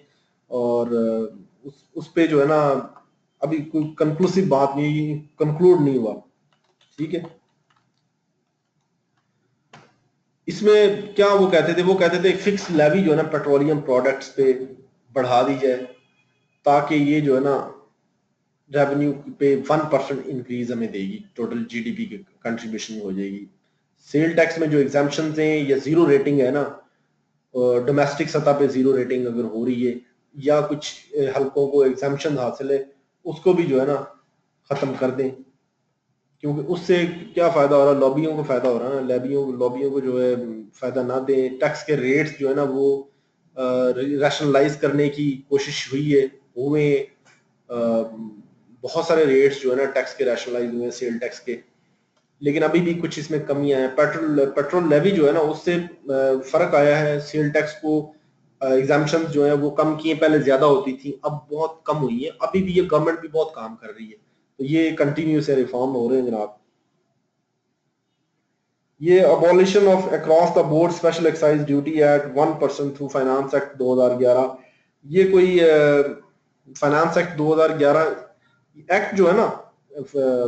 और उस पे जो है ना अभी कोई कंक्लूसिव बात नहीं, कंक्लूड नहीं हुआ। ठीक है। इसमें क्या वो कहते थे फिक्स लेवी जो है ना पेट्रोलियम प्रोडक्ट्स पे बढ़ा दी जाए, ताकि ये जो है ना रेवेन्यू पे 1% इंक्रीज हमें देगी, टोटल जीडीपी की कंट्रीब्यूशन हो जाएगी। सेल टैक्स में जो एग्जाम्पशन हैं या जीरो रेटिंग है ना, डोमेस्टिक सतह पे जीरो रेटिंग अगर हो रही है या कुछ हल्कों को एग्जाम्पशन हासिल है, उसको भी जो है ना खत्म कर दें, क्योंकि उससे क्या फायदा हो रहा है, लॉबियों को फायदा हो रहा है ना, लॉबियों को जो है फायदा ना दें। टैक्स के रेट्स जो है ना वो रैशनलाइज करने की कोशिश हुई है, हुए बहुत सारे रेट्स जो है ना टैक्स के रैशनलाइज हुए हैं सेल टैक्स के, लेकिन अभी भी कुछ इसमें कमियां हैं। पेट्रोल लेवी जो है ना उससे फर्क आया है, सेल टैक्स को एग्जाम्पशन जो है वो कम किए, पहले ज्यादा होती थी अब बहुत कम हुई है। अभी भी ये गवर्नमेंट भी बहुत काम कर रही है, तो ये कंटिन्यूस रिफॉर्म हो रहे हैं जनाब। ये abolition of across the board special excise duty at 1% through finance act 2011। ये कोई फाइनेंस एक्ट 2011 एक्ट जो है ना,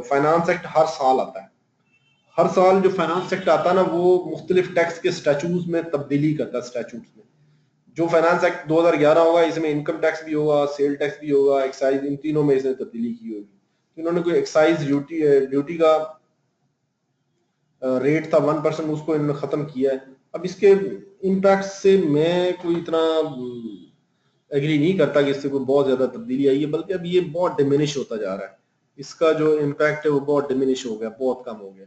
फाइनेंस एक्ट हर साल आता है। हर साल जो फाइनेंस एक्ट आता है ना वो मुख्तलिफ टैक्स के स्टैचूज में तब्दीली करता है। स्टैचूज में जो फाइनेंस एक्ट 2011 होगा इसमें इनकम टैक्स भी होगा, सेल टैक्स भी होगा, एक्साइज, इन तीनों में इसने तब्दीली की होगी। इन्होंने कोई एक्साइज ड्यूटी का रेट था 1%, उसको इन्होंने खत्म किया है। अब इसके इम्पैक्ट से मैं कोई इतना एग्री नहीं करता कि इससे कोई बहुत ज्यादा तब्दीली आई है, बल्कि अब ये बहुत डिमिनिश होता जा रहा है। इसका जो इम्पैक्ट है वो बहुत डिमिनिश हो गया, बहुत कम हो गया।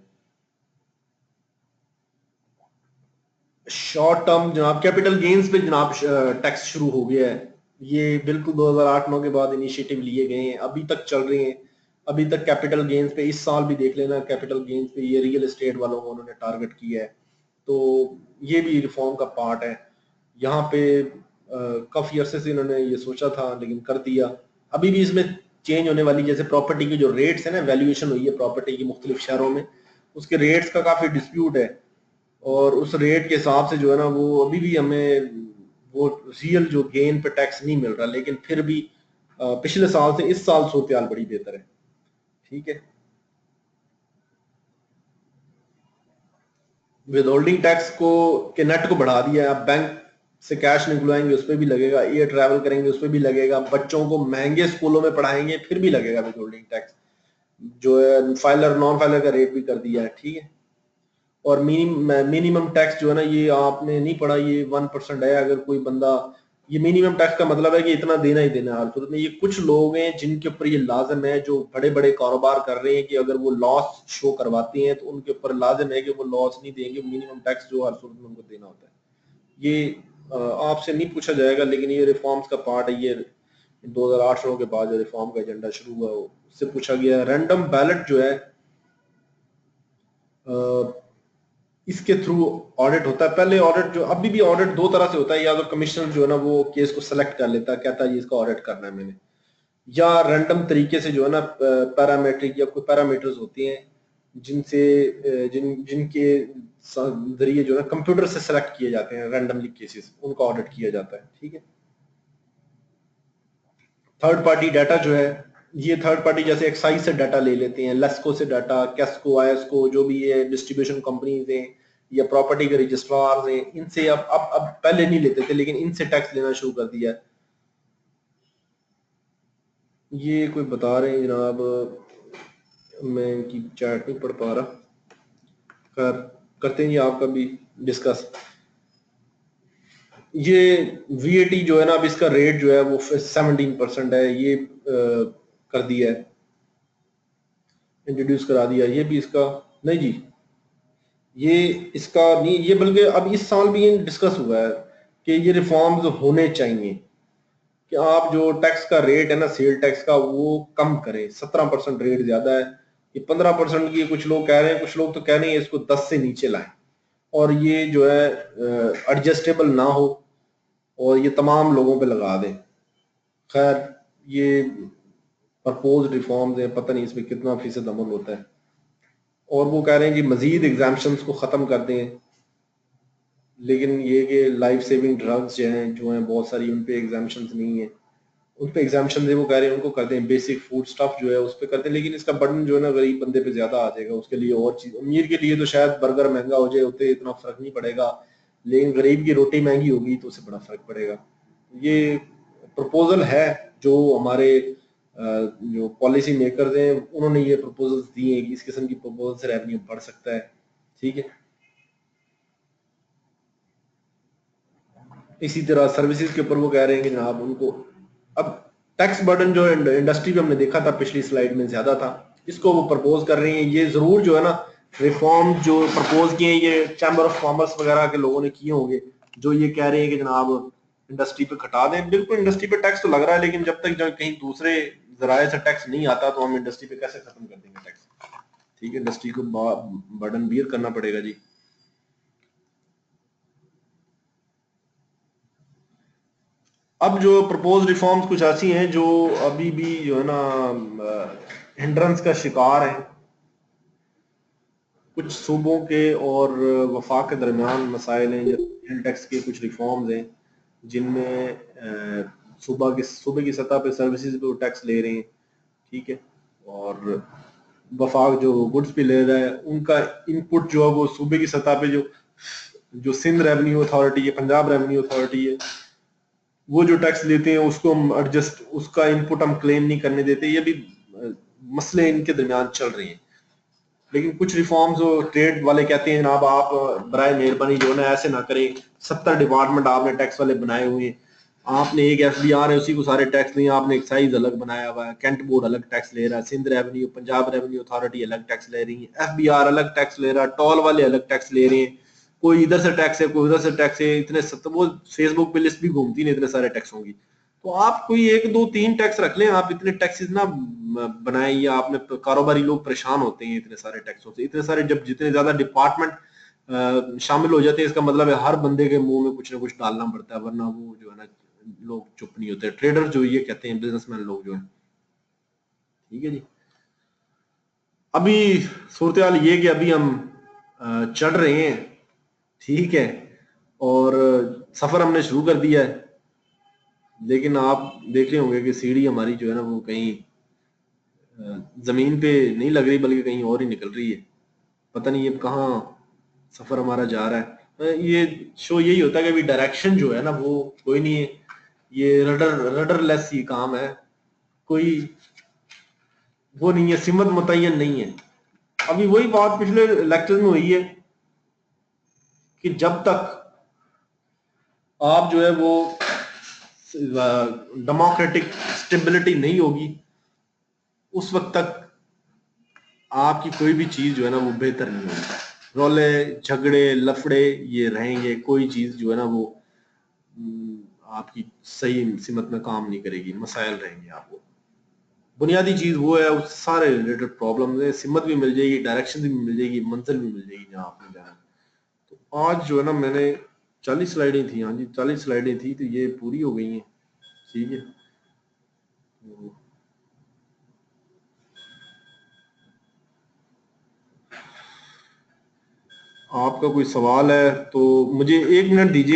शॉर्ट टर्म जनाब कैपिटल गेन्स पे जनाब टैक्स शुरू हो गया है। ये बिल्कुल 2008-9 के बाद इनिशिएटिव लिए गए हैं, अभी तक चल रहे हैं। अभी तक कैपिटल गेन्स पे इस साल भी देख लेना, कैपिटल गेन्स पे ये रियल एस्टेट वालों को उन्होंने टारगेट किया है, तो ये भी रिफॉर्म का पार्ट है। यहाँ पे काफी अरसे से इन्होंने ये सोचा था लेकिन कर दिया। अभी भी इसमें चेंज होने वाली, जैसे प्रॉपर्टी की जो रेट्स है ना, वैल्यूएशन हुई है प्रॉपर्टी की मुख्तलिफ शहरों में, उसके रेट्स का काफी डिस्प्यूट है, और उस रेट के हिसाब से जो है ना वो अभी भी हमें वो रियल जो गेन पे टैक्स नहीं मिल रहा, लेकिन फिर भी पिछले साल से इस साल सूरत हाल बड़ी बेहतर है। ठीक है। विद होल्डिंग टैक्स को के नेट को बढ़ा दिया है। अब बैंक से कैश निकलवाएंगे उस पर भी लगेगा, एयर ट्रैवल करेंगे उस पर भी लगेगा, बच्चों को महंगे स्कूलों में पढ़ाएंगे फिर भी लगेगा विद होल्डिंग टैक्स। जो है फाइलर नॉन फाइलर का रेट भी कर दिया है। ठीक है। और मिनिमम टैक्स जो है ना, ये आपने नहीं पढ़ा, ये 1% है। अगर कोई बंदा, ये मिनिमम टैक्स का मतलब है कि इतना देना ही देना है हर सूरत में। ये कुछ लोग हैं जिनके ऊपर ये लाजम है, जो बड़े बड़े कारोबार कर रहे हैं, कि अगर वो लॉस शो करवाते हैं तो उनके ऊपर लाजम है कि वो लॉस नहीं देंगे, मिनिमम टैक्स जो हर सूरत में उनको देना होता है। ये आपसे नहीं पूछा जाएगा, लेकिन ये रिफॉर्म्स का पार्ट है। ये 2008 के बाद जो रिफॉर्म का एजेंडा शुरू हुआ उससे पूछा गया। रैंडम बैलेट जो है इसके थ्रू ऑडिट होता है। पहले ऑडिट जो, अभी भी ऑडिट दो तरह से होता है, या तो कमिश्नर जो है ना वो केस को सेलेक्ट कर लेता है, कहता है इसका ऑडिट करना है मैंने, या रैंडम तरीके से जो है ना पैरामेट्रिक या कोई पैरामीटर्स होती हैं जिनसे जिनके जरिए जो है कंप्यूटर से सेलेक्ट किए जाते हैं रैंडमली केसेस, उनका ऑडिट किया जाता है। ठीक है। थर्ड पार्टी डाटा जो है, ये थर्ड पार्टी जैसे एक्साइज से डाटा ले लेते हैं, लेस्को से डाटा, कैस्को, आयस्को, जो भी ये डिस्ट्रीब्यूशन कंपनीज हैं या प्रॉपर्टी के रजिस्ट्रार हैं, इनसे अब पहले नहीं लेते थे लेकिन इनसे टैक्स लेना शुरू कर दिया है। ये कोई बता रहे हैं जनाब, मैं इनकी चैट नहीं पढ़ पा रहा, खैर करते हैं ये आपका भी डिस्कस। ये वीएटी जो है ना, अब इसका रेट जो है वो 17% है, ये कर दिया है, इंट्रोड्यूस करा दिया। ये भी इसका नहीं जी, ये इसका नहीं, ये बल्कि अब इस साल भी ये डिस्कस हुआ है कि ये रिफॉर्म्स होने चाहिए, कि आप जो टैक्स का रेट है ना सेल टैक्स का वो कम करें। 17% रेट ज्यादा है, ये 15% की कुछ लोग कह रहे हैं, कुछ लोग तो कह रहे हैं इसको 10 से नीचे लाएं, और ये जो है एडजस्टेबल ना हो और ये तमाम लोगों पे लगा दें। खैर ये प्रपोज रिफॉर्म्स हैं, पता नहीं इसमें कितना फीसद अमल होता है। और वो कह रहे हैं कि मजीद एग्जाम्पशंस को खत्म कर दें, लेकिन ये कि लाइफ सेविंग ड्रग्स जो हैं बहुत सारी, उन पे एग्जाम्पशंस नहीं है। उन पे एग्जाम्पशन दे, वो कह रहे हैं उनको कर दें, बेसिक फूड स्टफ जो है उस पर करते हैं, लेकिन इसका बर्डन जो है ना गरीब बंदे पे ज्यादा आ जाएगा। उसके लिए और चीज, अमीर के लिए तो शायद बर्गर महंगा हो जाए उतने इतना फर्क नहीं पड़ेगा, लेकिन गरीब की रोटी महंगी होगी तो उससे बड़ा फर्क पड़ेगा। ये प्रपोजल है जो हमारे जो पॉलिसी मेकर्स हैं उन्होंने ये प्रपोजल्स दिए हैं कि इस किस्म की प्रपोजल से रेवेन्यू बढ़ सकता है। ठीक है, इसी तरह सर्विसेज के ऊपर वो कह रहे हैं कि जनाब उनको अब टैक्स बर्डन जो इंडस्ट्री पे हमने देखा था पिछली स्लाइड में ज्यादा था, इसको वो प्रपोज कर रही हैं। ये जरूर जो है ना रिफॉर्म जो प्रपोज किए हैं ये चैम्बर ऑफ कॉमर्स वगैरह के लोगों ने किए होंगे, जो ये कह रहे हैं कि जनाब इंडस्ट्री पे घटा दें। बिल्कुल इंडस्ट्री पे टैक्स तो लग रहा है, लेकिन जब तक जो कहीं दूसरे जराये से टैक्स नहीं आता तो हम इंडस्ट्री पे कैसे खत्म कर देंगे टैक्स। ठीक है, इंडस्ट्री को बर्डन बियर करना पड़ेगा जी। अब जो प्रपोज रिफॉर्म्स कुछ ऐसी हैं जो अभी भी जो है ना हिंड्रेंस का शिकार है। कुछ सूबों के और वफाक के दरमियान मसाइल हैं, जैसे टैक्स के कुछ रिफॉर्म्स हैं जिनमें सूबे की सतह पे सर्विसेज पे टैक्स ले रहे हैं। ठीक है, और वफाक जो गुड्स पे ले रहा है उनका इनपुट जो है वो सूबे की सतह पे जो जो सिंध रेवेन्यू अथॉरिटी है, पंजाब रेवेन्यू अथॉरिटी है, वो जो टैक्स लेते हैं उसको हम एडजस्ट, उसका इनपुट हम क्लेम नहीं करने देते। ये भी मसले इनके दरमियान चल रहे हैं। लेकिन कुछ रिफॉर्म्स जो ट्रेड वाले कहते हैं जनाब आप बराए मेहरबानी जो है ना ऐसे ना करें, 70 डिपार्टमेंट आपने टैक्स वाले बनाए हुए हैं, आपने एक एफबीआर है उसी को सारे टैक्स नहीं, आपने एक्साइज अलग बनाया हुआ है, कैंट बोर्ड अलग टैक्स ले रहा है, Sindh revenue Punjab revenue authority अलग टैक्स ले रही है, एफबीआर अलग टैक्स ले रहा है, टोल वाले अलग टैक्स ले रहे हैं, कोई इधर से टैक्स है कोई उधर से टैक्स है, इतने वो फेसबुक पे लिस्ट भी घूमती नहीं इतने सारे टैक्स होंगी। तो आप कोई एक दो तीन टैक्स रख लें, आप इतने टैक्सेस ना बनाए, या आपने कारोबारी लोग परेशान होते हैं इतने सारे टैक्सों से, इतने सारे जब जितने ज्यादा डिपार्टमेंट शामिल हो जाते हैं इसका मतलब है हर बंदे के मुंह में कुछ ना कुछ डालना पड़ता है, वरना वो जो है ना लोग चुप नहीं होते, ट्रेडर जो ये कहते हैं बिजनेसमैन लोग जो है। ठीक है जी, अभी सूरत हाल ये कि अभी हम चढ़ रहे हैं। ठीक है, और सफर हमने शुरू कर दिया है, लेकिन आप देख रहे होंगे कि सीढ़ी हमारी जो है ना वो कहीं जमीन पे नहीं लग रही बल्कि कहीं और ही निकल रही है। पता नहीं अब कहाँ सफर हमारा जा रहा है। ये शो यही होता है कि अभी डायरेक्शन जो है ना वो कोई नहीं है, ये रडरलेस ही काम है, कोई वो नहीं है, सिमत मुतय्यन नहीं है। अभी वही बात पिछले लेक्चर में हुई है कि जब तक आप जो है वो डेमोक्रेटिक स्टेबिलिटी नहीं होगी उस वक्त तक आपकी कोई भी चीज जो है ना वो बेहतर नहीं होगी। रोले झगड़े लफड़े ये रहेंगे, कोई चीज जो है ना वो आपकी सही सिमत में काम नहीं करेगी, मसाइल रहेंगे आपको। बुनियादी चीज वो है, उस सारे रिलेटेड प्रॉब्लम है, सिमत भी मिल जाएगी, डायरेक्शन भी मिल जाएगी, मंजिल भी मिल जाएगी जहाँ आपने जाना। तो आज जो है ना मैंने 40 स्लाइडें थी, हाँ जी 40 स्लाइडें थी, तो ये पूरी हो गई हैं। ठीक है, तो आपका कोई सवाल है तो मुझे 1 मिनट दीजिए।